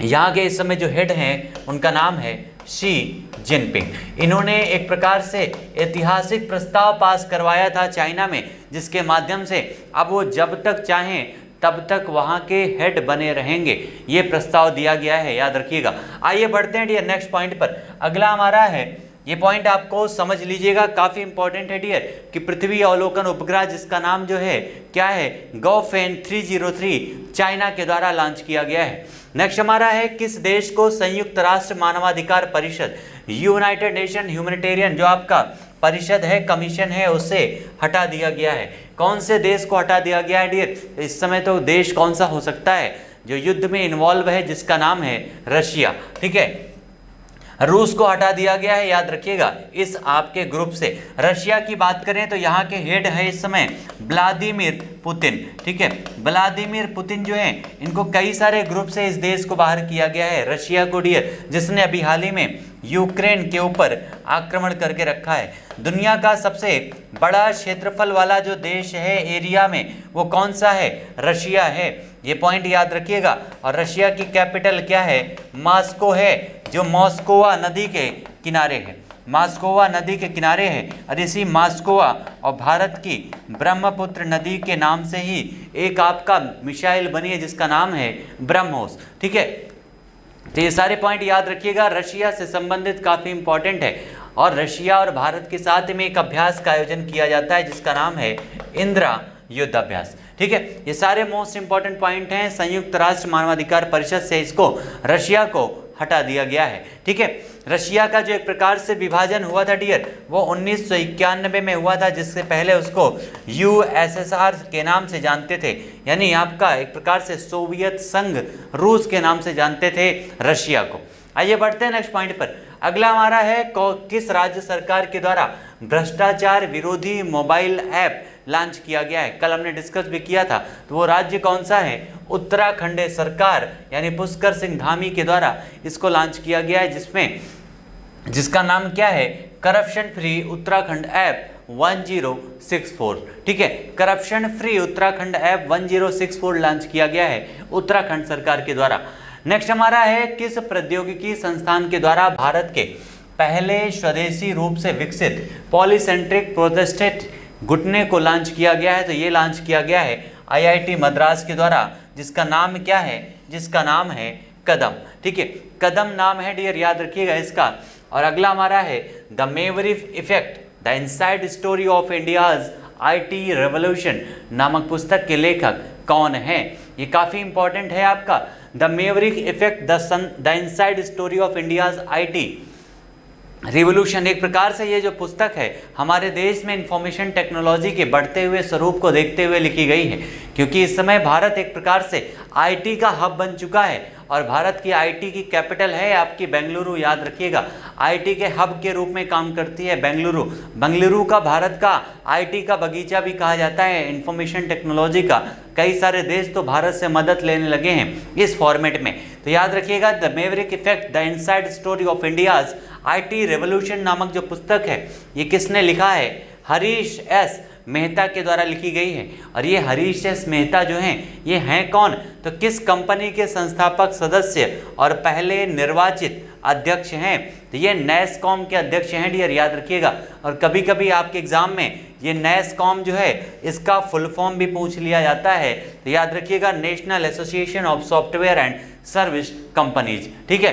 यहाँ के इस समय जो हेड हैं उनका नाम है शी जिनपिंग। इन्होंने एक प्रकार से ऐतिहासिक प्रस्ताव पास करवाया था चाइना में, जिसके माध्यम से अब वो जब तक चाहें तब तक वहाँ के हेड बने रहेंगे। ये प्रस्ताव दिया गया है, याद रखिएगा। आइए बढ़ते हैं डियर नेक्स्ट पॉइंट पर। अगला हमारा है, ये पॉइंट आपको समझ लीजिएगा, काफ़ी इंपॉर्टेंट है डियर, कि पृथ्वी अवलोकन उपग्रह जिसका नाम जो है क्या है? गाओफेन 303 चाइना के द्वारा लॉन्च किया गया है। नेक्स्ट हमारा है, किस देश को संयुक्त राष्ट्र मानवाधिकार परिषद, यूनाइटेड नेशन ह्यूमैनिटेरियन जो आपका परिषद है, कमीशन है, उसे हटा दिया गया है? कौन से देश को हटा दिया गया है डियर? इस समय तो देश कौन सा हो सकता है जो युद्ध में इन्वॉल्व है, जिसका नाम है रशिया। ठीक है, रूस को हटा दिया गया है, याद रखिएगा इस आपके ग्रुप से। रशिया की बात करें तो यहाँ के हेड है इस समय व्लादिमीर पुतिन। ठीक है, व्लादिमीर पुतिन जो है, इनको कई सारे ग्रुप से इस देश को बाहर किया गया है, रशिया को डियर, जिसने अभी हाल ही में यूक्रेन के ऊपर आक्रमण करके रखा है। दुनिया का सबसे बड़ा क्षेत्रफल वाला जो देश है एरिया में, वो कौन सा है? रशिया है, ये पॉइंट याद रखिएगा। और रशिया की कैपिटल क्या है? मॉस्को है, जो मॉस्कोवा नदी के किनारे है, मॉस्कोवा नदी के किनारे है। और इसी मॉस्कोवा और भारत की ब्रह्मपुत्र नदी के नाम से ही एक आपका मिसाइल बनी है, जिसका नाम है ब्रह्मोस। ठीक है, तो ये सारे पॉइंट याद रखिएगा, रशिया से संबंधित काफ़ी इंपॉर्टेंट है। और रशिया और भारत के साथ में एक अभ्यास का आयोजन किया जाता है, जिसका नाम है इंदिरा युद्ध अभ्यास। ठीक है, ये सारे मोस्ट इंपॉर्टेंट पॉइंट हैं। संयुक्त राष्ट्र मानवाधिकार परिषद से इसको, रशिया को हटा दिया गया है। ठीक है, रशिया का जो एक प्रकार से विभाजन हुआ था डियर, वो 1991 में हुआ था, जिससे पहले उसको यूएसएसआर के नाम से जानते थे, यानी आपका एक प्रकार से सोवियत संघ रूस के नाम से जानते थे रशिया को। आइए बढ़ते हैं नेक्स्ट पॉइंट पर। अगला हमारा है, किस राज्य सरकार के द्वारा भ्रष्टाचार विरोधी मोबाइल ऐप लॉन्च किया गया है? कल हमने डिस्कस भी किया था, तो वो राज्य कौन सा है? उत्तराखंड सरकार, यानी पुष्कर सिंह धामी के द्वारा इसको लॉन्च किया गया है, जिसका नाम क्या है? Corruption free Uttarakhand app 1064। ठीक है, corruption free Uttarakhand app 1064 launch किया गया है उत्तराखंड सरकार के द्वारा। नेक्स्ट हमारा है, किस प्रौद्योगिकी संस्थान के द्वारा भारत के पहले स्वदेशी रूप से विकसित पॉलीसेंट्रिक प्रोस्टेट घुटने को लॉन्च किया गया है? तो ये लॉन्च किया गया है आईआईटी मद्रास के द्वारा, जिसका नाम क्या है? जिसका नाम है कदम। ठीक है, कदम नाम है डियर, याद रखिएगा इसका। और अगला हमारा है, the Maverick effect, the inside story of India's IT revolution नामक पुस्तक के लेखक कौन है? ये काफ़ी इंपॉर्टेंट है आपका। The Maverick effect, the inside story of India's IT revolution, एक प्रकार से ये जो पुस्तक है हमारे देश में इंफॉर्मेशन टेक्नोलॉजी के बढ़ते हुए स्वरूप को देखते हुए लिखी गई है, क्योंकि इस समय भारत एक प्रकार से आईटी का हब बन चुका है और भारत की आईटी की कैपिटल है आपकी बेंगलुरु, याद रखिएगा। आईटी के हब के रूप में काम करती है बेंगलुरु। बेंगलुरु का भारत का आईटी का बगीचा भी कहा जाता है, इंफॉर्मेशन टेक्नोलॉजी का। कई सारे देश तो भारत से मदद लेने लगे हैं इस फॉर्मेट में। तो याद रखिएगा, the Maverick effect, the inside story of India's IT revolution नामक जो पुस्तक है, ये किसने लिखा है? हरीश एस मेहता के द्वारा लिखी गई है। और ये हरीश एस मेहता जो हैं, ये हैं कौन? तो किस कंपनी के संस्थापक सदस्य और पहले निर्वाचित अध्यक्ष हैं? तो ये नैसकॉम के अध्यक्ष हैं डियर, याद रखिएगा। और कभी कभी आपके एग्जाम में ये नैसकॉम जो है, इसका फुल फॉर्म भी पूछ लिया जाता है, तो याद रखिएगा, national association of software and service companies. ठीक है,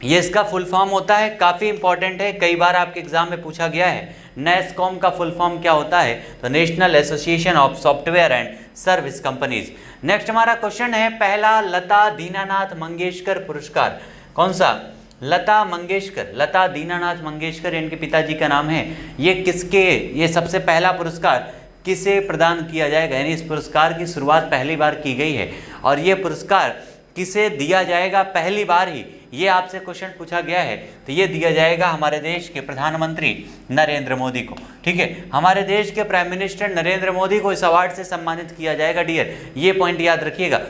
ये इसका फुल फॉर्म होता है, काफ़ी इंपॉर्टेंट है, कई बार आपके एग्जाम में पूछा गया है। नैसकॉम का फुल फॉर्म क्या होता है? तो national association of software and service companies. Next हमारा क्वेश्चन है, पहला लता दीनानाथ मंगेशकर पुरस्कार कौन सा? लता मंगेशकर, लता दीनानाथ मंगेशकर इनके पिताजी का नाम है। ये किसके, ये सबसे पहला पुरस्कार किसे प्रदान किया जाएगा? यानी इस पुरस्कार की शुरुआत पहली बार की गई है और ये पुरस्कार किसे दिया जाएगा? पहली बार ही ये आपसे क्वेश्चन पूछा गया है, तो ये दिया जाएगा हमारे देश के प्रधानमंत्री नरेंद्र मोदी को। ठीक है, हमारे देश के प्राइम मिनिस्टर नरेंद्र मोदी को इस अवार्ड से सम्मानित किया जाएगा डियर, ये पॉइंट याद रखिएगा।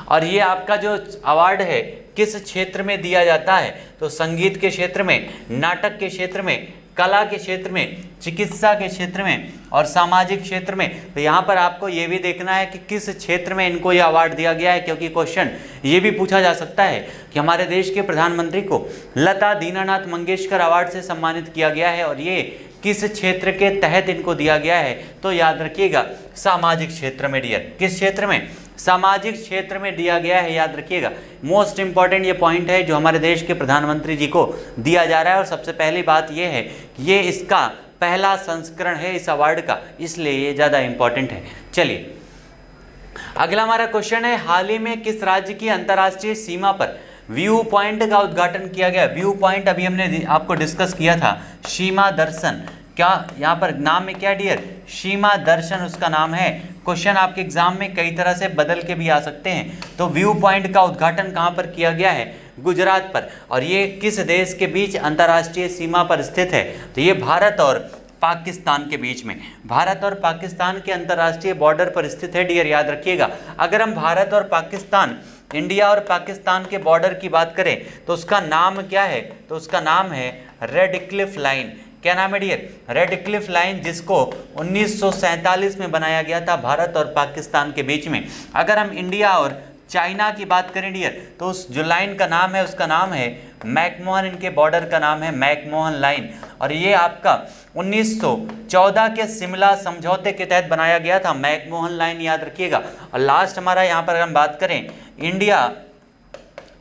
और ये आपका जो अवार्ड है किस क्षेत्र में दिया जाता है? तो संगीत के क्षेत्र में, नाटक के क्षेत्र में, कला के क्षेत्र में, चिकित्सा के क्षेत्र में और सामाजिक क्षेत्र में। तो यहाँ पर आपको ये भी देखना है कि किस क्षेत्र में इनको ये अवार्ड दिया गया है, क्योंकि क्वेश्चन ये भी पूछा जा सकता है कि हमारे देश के प्रधानमंत्री को लता दीनानाथ मंगेशकर अवार्ड से सम्मानित किया गया है और ये किस क्षेत्र के तहत इनको दिया गया है? तो याद रखिएगा, सामाजिक क्षेत्र में डियर। किस क्षेत्र में? सामाजिक क्षेत्र में दिया गया है, याद रखिएगा। मोस्ट इंपॉर्टेंट ये पॉइंट है जो हमारे देश के प्रधानमंत्री जी को दिया जा रहा है। और सबसे पहली बात ये है कि ये इसका पहला संस्करण है इस अवार्ड का, इसलिए ये ज़्यादा इंपॉर्टेंट है। चलिए अगला हमारा क्वेश्चन है, हाल ही में किस राज्य की अंतर्राष्ट्रीय सीमा पर व्यू पॉइंट का उद्घाटन किया गया? व्यू पॉइंट अभी हमने आपको डिस्कस किया था, सीमा दर्शन। क्या यहाँ पर नाम में क्या डियर? सीमा दर्शन उसका नाम है। क्वेश्चन आपके एग्जाम में कई तरह से बदल के भी आ सकते हैं। तो व्यू पॉइंट का उद्घाटन कहाँ पर किया गया है? गुजरात पर। और ये किस देश के बीच अंतर्राष्ट्रीय सीमा पर स्थित है? तो ये भारत और पाकिस्तान के बीच में, भारत और पाकिस्तान के अंतर्राष्ट्रीय बॉर्डर पर स्थित है डियर, याद रखिएगा। अगर हम भारत और पाकिस्तान, इंडिया और पाकिस्तान के बॉर्डर की बात करें तो उसका नाम क्या है? तो उसका नाम है रेड क्लिफ लाइन। क्या नाम है डियर? रेड क्लिफ लाइन, जिसको 1947 में बनाया गया था भारत और पाकिस्तान के बीच में। अगर हम इंडिया और चाइना की बात करें डियर, तो उस जो लाइन का नाम है उसका नाम है मैकमोहन, इनके बॉर्डर का नाम है मैकमोहन लाइन। और ये आपका 1914 के शिमला समझौते के तहत बनाया गया था मैकमोहन लाइन, याद रखिएगा। और लास्ट हमारा यहाँ पर हम बात करें इंडिया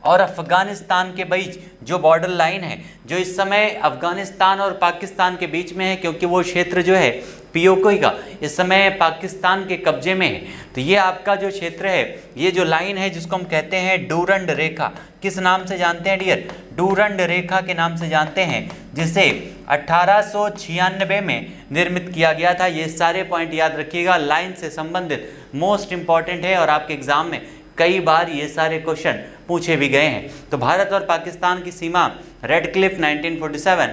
और अफगानिस्तान के बीच जो बॉर्डर लाइन है, जो इस समय अफगानिस्तान और पाकिस्तान के बीच में है, क्योंकि वो क्षेत्र जो है पीओके का इस समय पाकिस्तान के कब्जे में है। तो ये आपका जो क्षेत्र है, ये जो लाइन है जिसको हम कहते हैं डूरंड रेखा, किस नाम से जानते हैं डियर? डूरंड रेखा के नाम से जानते हैं, जिसे 1896 में निर्मित किया गया था। ये सारे पॉइंट याद रखिएगा, लाइन से संबंधित मोस्ट इंपॉर्टेंट है और आपके एग्जाम में कई बार ये सारे क्वेश्चन पूछे भी गए हैं। तो भारत और पाकिस्तान की सीमा रेड क्लिफ 1947,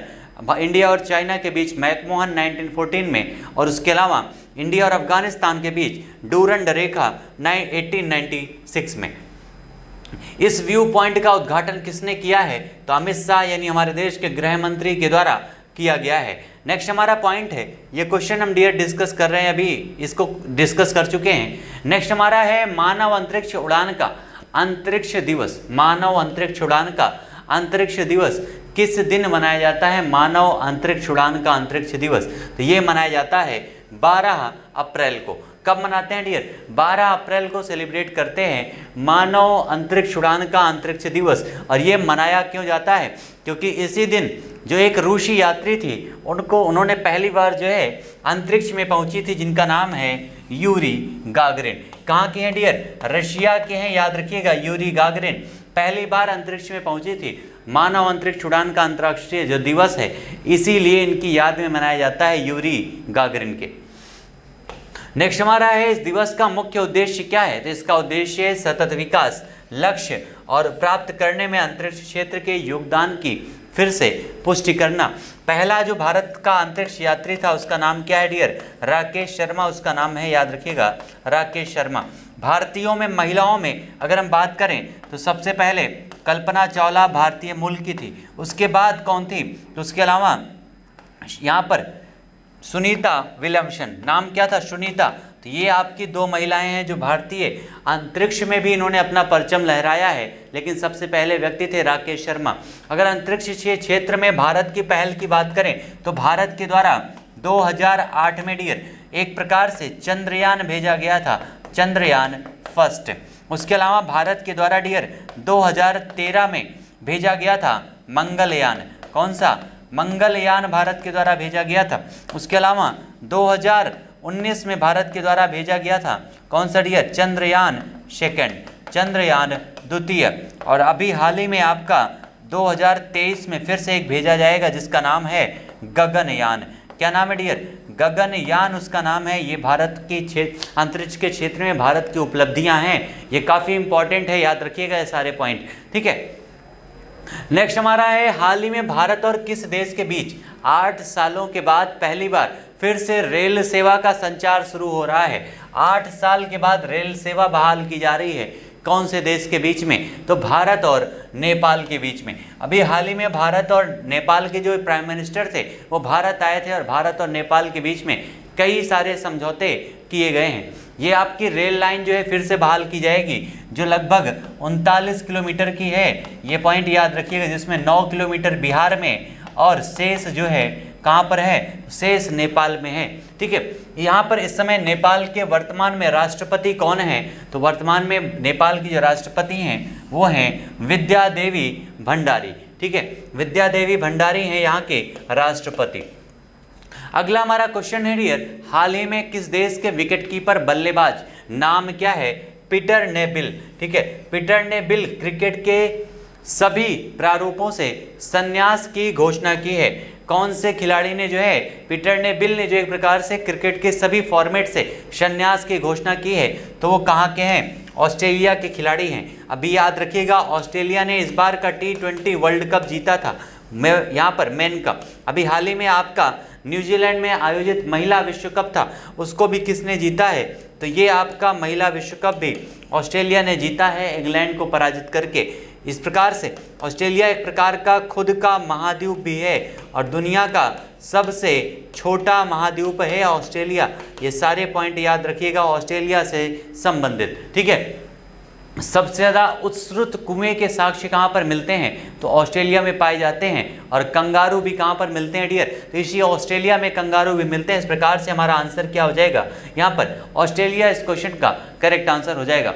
इंडिया और चाइना के बीच मैकमोहन 1914 में, और उसके अलावा इंडिया और अफगानिस्तान के बीच डूरंड रेखा 1896 में। इस व्यू पॉइंट का उद्घाटन किसने किया है? तो अमित शाह यानी हमारे देश के गृह मंत्री के द्वारा किया गया है। नेक्स्ट हमारा पॉइंट है, ये क्वेश्चन हम डियर डिस्कस कर रहे हैं, अभी इसको डिस्कस कर चुके हैं। नेक्स्ट हमारा है मानव अंतरिक्ष उड़ान का अंतरिक्ष दिवस। मानव अंतरिक्ष उड़ान का अंतरिक्ष दिवस किस दिन मनाया जाता है? मानव अंतरिक्ष उड़ान का अंतरिक्ष दिवस तो ये मनाया जाता है 12 अप्रैल को। कब मनाते हैं डियर? 12 अप्रैल को सेलिब्रेट करते हैं मानव अंतरिक्ष उड़ान का अंतरिक्ष दिवस। और ये मनाया क्यों जाता है? क्योंकि इसी दिन जो एक रूसी यात्री थी, उन्होंने पहली बार जो है अंतरिक्ष में पहुंची थी, जिनका नाम है यूरी गागरिन। कहाँ के हैं डियर? रशिया के हैं, याद रखिएगा। यूरी गागरिन पहली बार अंतरिक्ष में पहुंची थी। मानव अंतरिक्ष उड़ान का अंतर्राष्ट्रीय जो दिवस है, इसीलिए इनकी याद में मनाया जाता है यूरी गागरिन के। नेक्स्ट हमारा है, इस दिवस का मुख्य उद्देश्य क्या है? तो इसका उद्देश्य सतत विकास लक्ष्य और प्राप्त करने में अंतरिक्ष क्षेत्र के योगदान की फिर से पुष्टि करना। पहला जो भारत का अंतरिक्ष यात्री था उसका नाम क्या है डियर? राकेश शर्मा उसका नाम है, याद रखिएगा, राकेश शर्मा। भारतीयों में महिलाओं में अगर हम बात करें तो सबसे पहले कल्पना चावला भारतीय मूल की थी। उसके बाद कौन थी? तो उसके अलावा यहाँ पर सुनीता विलियमसन, नाम क्या था? सुनीता। तो ये आपकी दो महिलाएं हैं जो भारतीय अंतरिक्ष में भी इन्होंने अपना परचम लहराया है, लेकिन सबसे पहले व्यक्ति थे राकेश शर्मा। अगर अंतरिक्ष क्षेत्र में भारत की पहल की बात करें तो भारत के द्वारा 2008 में डियर एक प्रकार से चंद्रयान भेजा गया था, चंद्रयान फर्स्ट। उसके अलावा भारत के द्वारा डियर 2013 में भेजा गया था मंगलयान। कौन सा? मंगलयान भारत के द्वारा भेजा गया था। उसके अलावा 2019 में भारत के द्वारा भेजा गया था कौन सा डियर? चंद्रयान सेकंड, चंद्रयान द्वितीय। और अभी हाल ही में आपका 2023 में फिर से एक भेजा जाएगा जिसका नाम है गगनयान। क्या नाम है डियर? गगनयान उसका नाम है। ये भारत के अंतरिक्ष के क्षेत्र में भारत की उपलब्धियां हैं, ये काफ़ी इंपॉर्टेंट है, याद रखिएगा ये सारे पॉइंट, ठीक है। नेक्स्ट हमारा है, हाल ही में भारत और किस देश के बीच 8 सालों के बाद पहली बार फिर से रेल सेवा का संचार शुरू हो रहा है? 8 साल के बाद रेल सेवा बहाल की जा रही है। कौन से देश के बीच में? तो भारत और नेपाल के बीच में। अभी हाल ही में भारत और नेपाल के जो प्राइम मिनिस्टर थे वो भारत आए थे और भारत और नेपाल के बीच में कई सारे समझौते किए गए हैं। ये आपकी रेल लाइन जो है फिर से बहाल की जाएगी, जो लगभग 39 किलोमीटर की है। ये पॉइंट याद रखिएगा, जिसमें 9 किलोमीटर बिहार में और शेष जो है कहाँ पर है? शेष नेपाल में है, ठीक है। यहाँ पर इस समय नेपाल के वर्तमान में राष्ट्रपति कौन है? तो वर्तमान में नेपाल की जो राष्ट्रपति हैं वो हैं विद्या देवी भंडारी, ठीक है। विद्या देवी भंडारी हैं यहाँ के राष्ट्रपति। अगला हमारा क्वेश्चन है डियर, हाल ही में किस देश के विकेटकीपर बल्लेबाज नाम क्या है? Peter Neville. ठीक है, पीटर नेविल क्रिकेट के सभी प्रारूपों से संन्यास की घोषणा की है। कौन से खिलाड़ी ने जो है, पीटर नेविल ने जो एक प्रकार से क्रिकेट के सभी फॉर्मेट से संन्यास की घोषणा की है, तो वो कहाँ के हैं? ऑस्ट्रेलिया के खिलाड़ी हैं। अभी याद रखिएगा, ऑस्ट्रेलिया ने इस बार का T20 वर्ल्ड कप जीता था, यहाँ पर मेन कप। अभी हाल ही में आपका न्यूजीलैंड में आयोजित महिला विश्व कप था, उसको भी किसने जीता है? तो ये आपका महिला विश्व कप भी ऑस्ट्रेलिया ने जीता है, इंग्लैंड को पराजित करके। इस प्रकार से ऑस्ट्रेलिया एक प्रकार का खुद का महाद्वीप भी है और दुनिया का सबसे छोटा महाद्वीप है ऑस्ट्रेलिया। ये सारे पॉइंट याद रखिएगा ऑस्ट्रेलिया से संबंधित। ठीक है, सबसे ज़्यादा उत्सृत कुएं के साक्ष्य कहाँ पर मिलते हैं? तो ऑस्ट्रेलिया में पाए जाते हैं। और कंगारू भी कहाँ पर मिलते हैं डियर? तो इसी ऑस्ट्रेलिया में कंगारू भी मिलते हैं। इस प्रकार से हमारा आंसर क्या हो जाएगा? यहाँ पर ऑस्ट्रेलिया इस क्वेश्चन का करेक्ट आंसर हो जाएगा।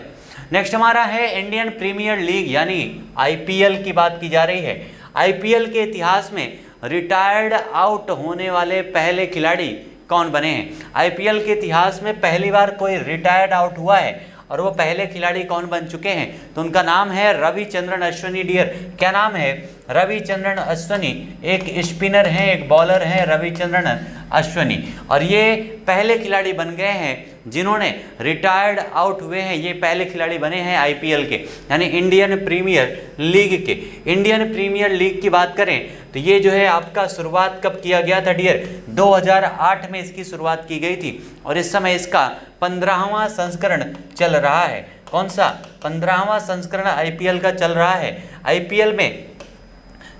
नेक्स्ट हमारा है इंडियन प्रीमियर लीग यानी IPL की बात की जा रही है। IPL के इतिहास में रिटायर्ड आउट होने वाले पहले खिलाड़ी कौन बने हैं? IPL के इतिहास में पहली बार कोई रिटायर्ड आउट हुआ है और वो पहले खिलाड़ी कौन बन चुके हैं? तो उनका नाम है रविचंद्रन अश्विनी डियर। क्या नाम है? रविचंद्रन अश्विनी। एक स्पिनर हैं, एक बॉलर हैं, रविचंद्रन अश्विनी। और ये पहले खिलाड़ी बन गए हैं जिन्होंने रिटायर्ड आउट हुए हैं। ये पहले खिलाड़ी बने हैं IPL के, यानी इंडियन प्रीमियर लीग के। इंडियन प्रीमियर लीग की बात करें तो ये जो है आपका शुरुआत कब किया गया था डियर? 2008 में इसकी शुरुआत की गई थी और इस समय इसका 15वां संस्करण चल रहा है। कौन सा? 15वां संस्करण IPL का चल रहा है। IPL में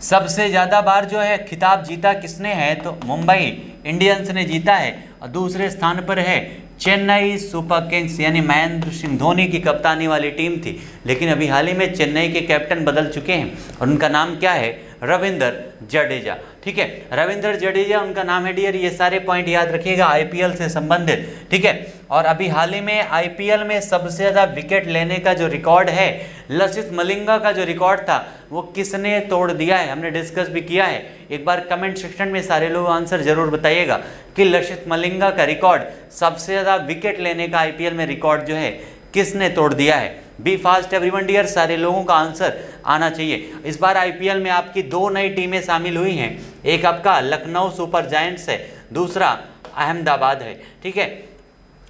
सबसे ज़्यादा बार जो है खिताब जीता किसने है? तो मुंबई इंडियंस ने जीता है और दूसरे स्थान पर है चेन्नई सुपर किंग्स, यानी महेंद्र सिंह धोनी की कप्तानी वाली टीम थी। लेकिन अभी हाल ही में चेन्नई के कैप्टन बदल चुके हैं और उनका नाम क्या है? रविंद्र जडेजा। ठीक है, रविंद्र जडेजा उनका नाम है डियर। ये सारे पॉइंट याद रखिएगा IPL से संबंधित। ठीक है, और अभी हाल ही में IPL में सबसे ज़्यादा विकेट लेने का जो रिकॉर्ड है, लसित मलिंगा का जो रिकॉर्ड था, वो किसने तोड़ दिया है? हमने डिस्कस भी किया है। एक बार कमेंट सेक्शन में सारे लोग आंसर जरूर बताइएगा कि लसित मलिंगा का रिकॉर्ड, सबसे ज़्यादा विकेट लेने का IPL में रिकॉर्ड जो है किसने तोड़ दिया है? बी फास्ट एवरीवन डियर, सारे लोगों का आंसर आना चाहिए। इस बार IPL में आपकी 2 नई टीमें शामिल हुई हैं। एक आपका लखनऊ सुपर जायंट्स है, दूसरा अहमदाबाद है। ठीक है,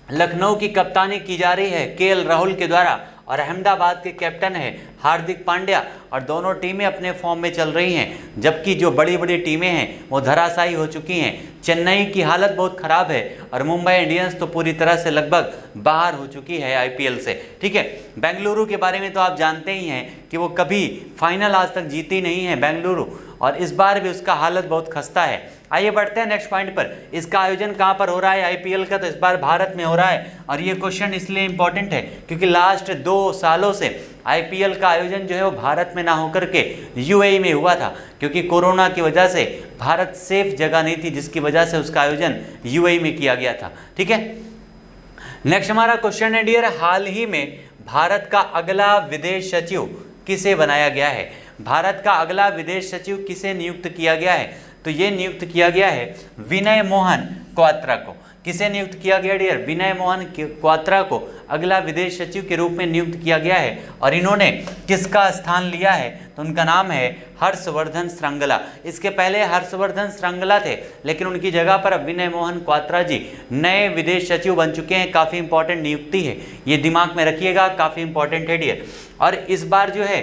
लखनऊ की कप्तानी की जा रही है KL राहुल के द्वारा और अहमदाबाद के कैप्टन है हार्दिक पांड्या और दोनों टीमें अपने फॉर्म में चल रही हैं। जबकि जो बड़ी बड़ी टीमें हैं वो धराशायी हो चुकी हैं। चेन्नई की हालत बहुत ख़राब है और मुंबई इंडियंस तो पूरी तरह से लगभग बाहर हो चुकी है IPL से। ठीक है, बेंगलुरु के बारे में तो आप जानते ही हैं कि वो कभी फाइनल आज तक जीती नहीं है बेंगलुरु, और इस बार भी उसका हालत बहुत खस्ता है। आइए बढ़ते हैं नेक्स्ट पॉइंट पर। इसका आयोजन कहाँ पर हो रहा है IPL का? तो इस बार भारत में हो रहा है और ये क्वेश्चन इसलिए इंपॉर्टेंट है क्योंकि लास्ट 2 सालों से IPL का आयोजन जो है वो भारत में ना होकर के UAE में हुआ था, क्योंकि कोरोना की वजह से भारत सेफ जगह नहीं थी, जिसकी वजह से उसका आयोजन UAE में किया गया था। ठीक है, नेक्स्ट हमारा क्वेश्चन है डियर, हाल ही में भारत का अगला विदेश सचिव किसे बनाया गया है? भारत का अगला विदेश सचिव किसे नियुक्त किया गया है? तो ये नियुक्त किया गया है विनय मोहन क्वात्रा को। किसे नियुक्त किया गया डियर? विनय मोहन क्वात्रा को अगला विदेश सचिव के रूप में नियुक्त किया गया है। और इन्होंने किसका स्थान लिया है? तो उनका नाम है हर्षवर्धन श्रृंगला। इसके पहले हर्षवर्धन श्रृंगला थे, लेकिन उनकी जगह पर अब विनय मोहन क्वात्रा जी नए विदेश सचिव बन चुके हैं। काफ़ी इंपॉर्टेंट नियुक्ति है, ये दिमाग में रखिएगा, काफ़ी इंपॉर्टेंट है डियर। और इस बार जो है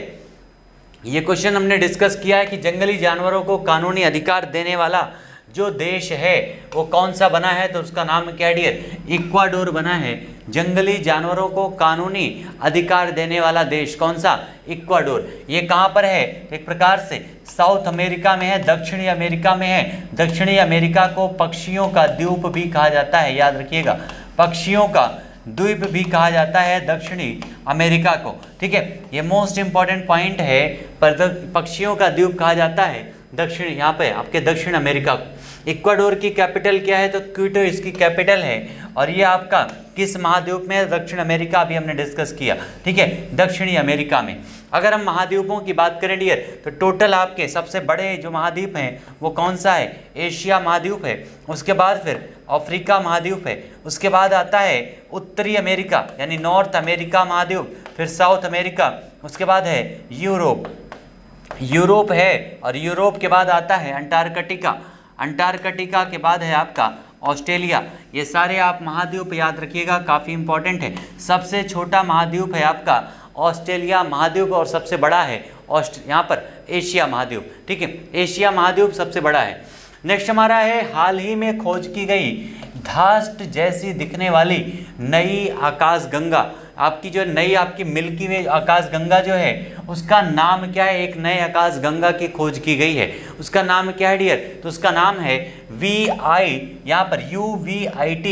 ये क्वेश्चन हमने डिस्कस किया है कि जंगली जानवरों को कानूनी अधिकार देने वाला जो देश है वो कौन सा बना है? तो उसका नाम क्या डियर? इक्वाडोर बना है। जंगली जानवरों को कानूनी अधिकार देने वाला देश कौन सा? इक्वाडोर। ये कहाँ पर है? एक प्रकार से साउथ अमेरिका में है, दक्षिणी अमेरिका में है। दक्षिणी अमेरिका को पक्षियों का द्वीप भी कहा जाता है, याद रखिएगा, पक्षियों का द्वीप भी कहा जाता है दक्षिणी अमेरिका को। ठीक है, ये मोस्ट इंपॉर्टेंट पॉइंट है, पर पक्षियों का द्वीप कहा जाता है दक्षिण, यहाँ पे आपके दक्षिण अमेरिका को। इक्वाडोर की कैपिटल क्या है? तो क्विटो इसकी कैपिटल है। और ये आपका किस महाद्वीप में है? दक्षिण अमेरिका, अभी हमने डिस्कस किया, ठीक है, दक्षिणी अमेरिका में। अगर हम महाद्वीपों की बात करें डियर, तो टोटल आपके सबसे बड़े जो महाद्वीप हैं वो कौन सा है? एशिया महाद्वीप है। उसके बाद फिर अफ्रीका महाद्वीप है। उसके बाद आता है उत्तरी अमेरिका यानी नॉर्थ अमेरिका महाद्वीप, फिर साउथ अमेरिका। उसके बाद है यूरोप है, और यूरोप के बाद आता है अंटार्कटिका। अंटार्कटिका के बाद है आपका ऑस्ट्रेलिया। ये सारे आप महाद्वीप याद रखिएगा, काफ़ी इंपॉर्टेंट है। सबसे छोटा महाद्वीप है आपका ऑस्ट्रेलिया महाद्वीप, और सबसे बड़ा है यहाँ पर एशिया महाद्वीप, ठीक है, एशिया महाद्वीप सबसे बड़ा है। नेक्स्ट हमारा है हाल ही में खोज की गई धास्ट जैसी दिखने वाली नई आकाशगंगा। आपकी जो नई आपकी मिल्की वे आकाशगंगा जो है उसका नाम क्या है? एक नए आकाशगंगा की खोज की गई है, उसका नाम क्या है डियर? तो उसका नाम है VI, यहाँ पर UVIT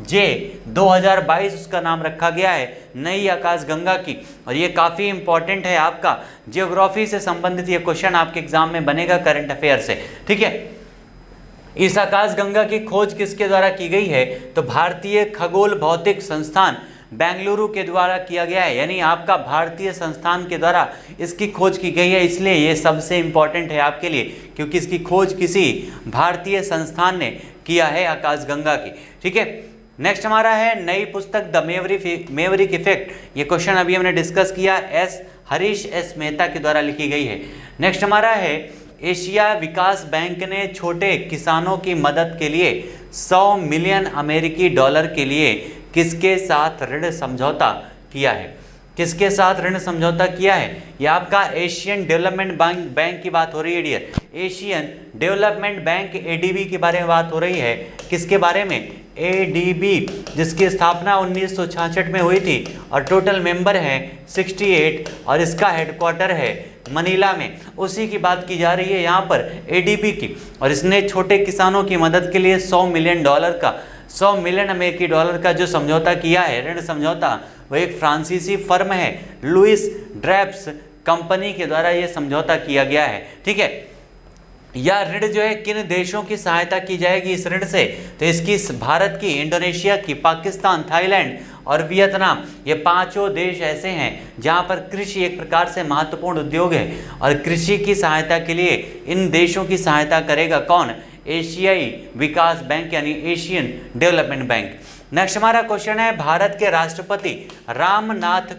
J 2022 उसका नाम रखा गया है नई आकाशगंगा की। और ये काफ़ी इंपॉर्टेंट है, आपका जियोग्राफी से संबंधित ये क्वेश्चन आपके एग्जाम में बनेगा करंट अफेयर से, ठीक है। इस आकाशगंगा की खोज किसके द्वारा की गई है? तो भारतीय खगोल भौतिक संस्थान बेंगलुरु के द्वारा किया गया है, यानी आपका भारतीय संस्थान के द्वारा इसकी खोज की गई है। इसलिए ये सबसे इंपॉर्टेंट है आपके लिए, क्योंकि इसकी खोज किसी भारतीय संस्थान ने किया है आकाशगंगा की, ठीक है। नेक्स्ट हमारा है नई पुस्तक द मेवरिक इफेक्ट। ये क्वेश्चन अभी हमने डिस्कस किया, हरीश एस मेहता के द्वारा लिखी गई है। नेक्स्ट हमारा है एशिया विकास बैंक ने छोटे किसानों की मदद के लिए 100 मिलियन अमेरिकी डॉलर के लिए किसके साथ ऋण समझौता किया है? किसके साथ ऋण समझौता किया है? यह आपका एशियन डेवलपमेंट बैंक की बात हो रही है dear. Asian Development Bank ADB के बारे में बात हो रही है। किसके बारे में? ADB, जिसकी स्थापना 1966 में हुई थी और टोटल मेंबर हैं 68 और इसका हेडक्वार्टर है मनीला में। उसी की बात की जा रही है यहाँ पर ADB की। और इसने छोटे किसानों की मदद के लिए 100 मिलियन अमेरिकी डॉलर का जो समझौता किया है, ऋण समझौता, वो एक फ्रांसीसी फर्म है लुइस ड्रेप्स कंपनी के द्वारा ये समझौता किया गया है, ठीक है। यह ऋण जो है किन देशों की सहायता की जाएगी इस ऋण से? तो इसकी भारत की, इंडोनेशिया की, पाकिस्तान, थाईलैंड और वियतनाम, ये पांचों देश ऐसे हैं जहां पर कृषि एक प्रकार से महत्वपूर्ण उद्योग है। और कृषि की सहायता के लिए इन देशों की सहायता करेगा कौन? एशियाई विकास बैंक यानी एशियन डेवलपमेंट बैंक। नेक्स्ट हमारा क्वेश्चन है भारत के राष्ट्रपति रामनाथ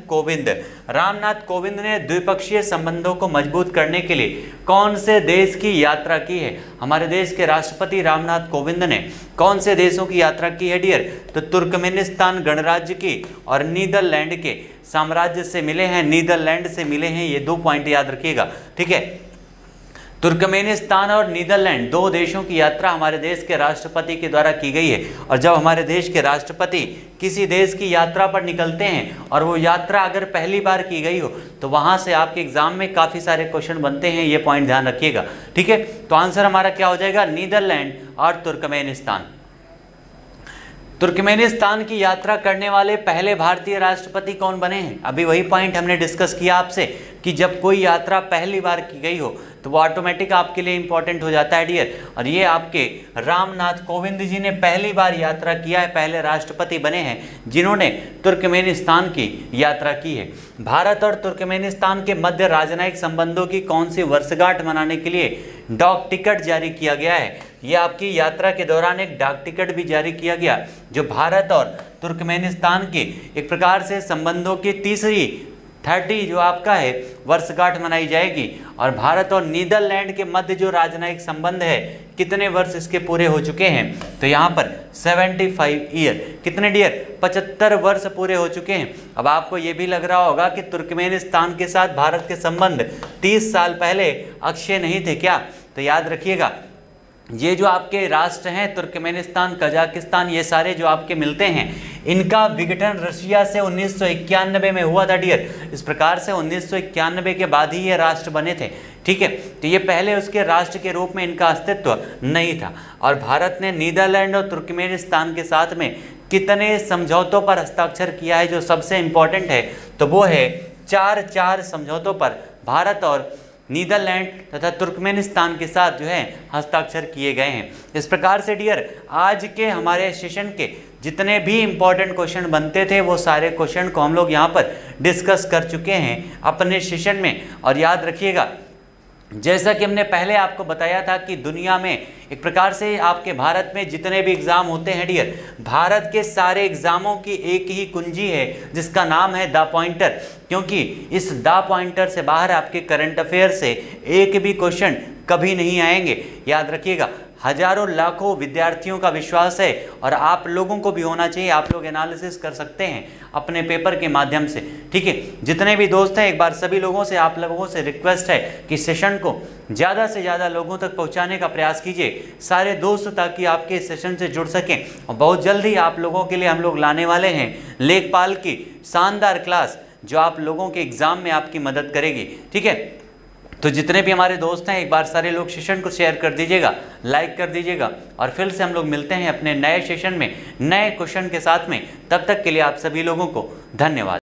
कोविंद ने द्विपक्षीय संबंधों को मजबूत करने के लिए कौन से देश की यात्रा की है? हमारे देश के राष्ट्रपति रामनाथ कोविंद ने कौन से देशों की यात्रा की है डियर? तो तुर्कमेनिस्तान गणराज्य की और नीदरलैंड के साम्राज्य से मिले हैं, नीदरलैंड से मिले हैं। ये 2 पॉइंट याद रखिएगा, ठीक है। तुर्कमेनिस्तान और नीदरलैंड 2 देशों की यात्रा हमारे देश के राष्ट्रपति के द्वारा की गई है। और जब हमारे देश के राष्ट्रपति किसी देश की यात्रा पर निकलते हैं और वो यात्रा अगर पहली बार की गई हो तो वहाँ से आपके एग्जाम में काफ़ी सारे क्वेश्चन बनते हैं, ये पॉइंट ध्यान रखिएगा, ठीक है। तो आंसर हमारा क्या हो जाएगा? नीदरलैंड और तुर्कमेनिस्तान। तुर्कमेनिस्तान की यात्रा करने वाले पहले भारतीय राष्ट्रपति कौन बने हैं? अभी वही पॉइंट हमने डिस्कस किया आपसे कि जब कोई यात्रा पहली बार की गई हो तो वो ऑटोमेटिक आपके लिए इंपॉर्टेंट हो जाता है डियर। और ये आपके रामनाथ कोविंद जी ने पहली बार यात्रा किया है, पहले राष्ट्रपति बने हैं जिन्होंने तुर्कमेनिस्तान की यात्रा की है। भारत और तुर्कमेनिस्तान के मध्य राजनयिक संबंधों की कौन सी वर्षगांठ मनाने के लिए डाक टिकट जारी किया गया है? ये आपकी यात्रा के दौरान एक डाक टिकट भी जारी किया गया जो भारत और तुर्कमेनिस्तान के एक प्रकार से संबंधों की तीसरी 30 जो आपका है वर्षगांठ मनाई जाएगी। और भारत और नीदरलैंड के मध्य जो राजनयिक संबंध है कितने वर्ष इसके पूरे हो चुके हैं? तो यहाँ पर 75 ईयर, कितने डियर? 75 वर्ष पूरे हो चुके हैं। अब आपको ये भी लग रहा होगा कि तुर्कमेनिस्तान के साथ भारत के संबंध 30 साल पहले अक्षय नहीं थे क्या? तो याद रखिएगा ये जो आपके राष्ट्र हैं तुर्कमेनिस्तान, कजाकिस्तान, ये सारे जो आपके मिलते हैं इनका विघटन रशिया से 1991 में हुआ था डियर। इस प्रकार से 1991 के बाद ही ये राष्ट्र बने थे, ठीक है। तो ये पहले उसके राष्ट्र के रूप में इनका अस्तित्व नहीं था। और भारत ने नीदरलैंड और तुर्कमेनिस्तान के साथ में कितने समझौतों पर हस्ताक्षर किया है? जो सबसे इम्पोर्टेंट है तो वो है 4 समझौतों पर भारत और नीदरलैंड तथा तुर्कमेनिस्तान के साथ जो है हस्ताक्षर किए गए हैं। इस प्रकार से डियर आज के हमारे सेशन के जितने भी इम्पोर्टेंट क्वेश्चन बनते थे वो सारे क्वेश्चन को हम लोग यहाँ पर डिस्कस कर चुके हैं अपने सेशन में। और याद रखिएगा, जैसा कि हमने पहले आपको बताया था कि दुनिया में एक प्रकार से आपके भारत में जितने भी एग्ज़ाम होते हैं डियर, भारत के सारे एग्ज़ामों की एक ही कुंजी है जिसका नाम है द पॉइंटर, क्योंकि इस द पॉइंटर से बाहर आपके करंट अफेयर से एक भी क्वेश्चन कभी नहीं आएंगे। याद रखिएगा, हजारों लाखों विद्यार्थियों का विश्वास है और आप लोगों को भी होना चाहिए। आप लोग एनालिसिस कर सकते हैं अपने पेपर के माध्यम से, ठीक है। जितने भी दोस्त हैं, एक बार सभी लोगों से, आप लोगों से रिक्वेस्ट है कि सेशन को ज़्यादा से ज़्यादा लोगों तक पहुंचाने का प्रयास कीजिए, सारे दोस्त, ताकि आपके सेशन से जुड़ सकें। और बहुत जल्द ही आप लोगों के लिए हम लोग लाने वाले हैं लेखपाल की शानदार क्लास, जो आप लोगों के एग्ज़ाम में आपकी मदद करेगी, ठीक है। तो जितने भी हमारे दोस्त हैं, एक बार सारे लोग सेशन को शेयर कर दीजिएगा, लाइक कर दीजिएगा, और फिर से हम लोग मिलते हैं अपने नए सेशन में नए क्वेश्चन के साथ में। तब तक के लिए आप सभी लोगों को धन्यवाद।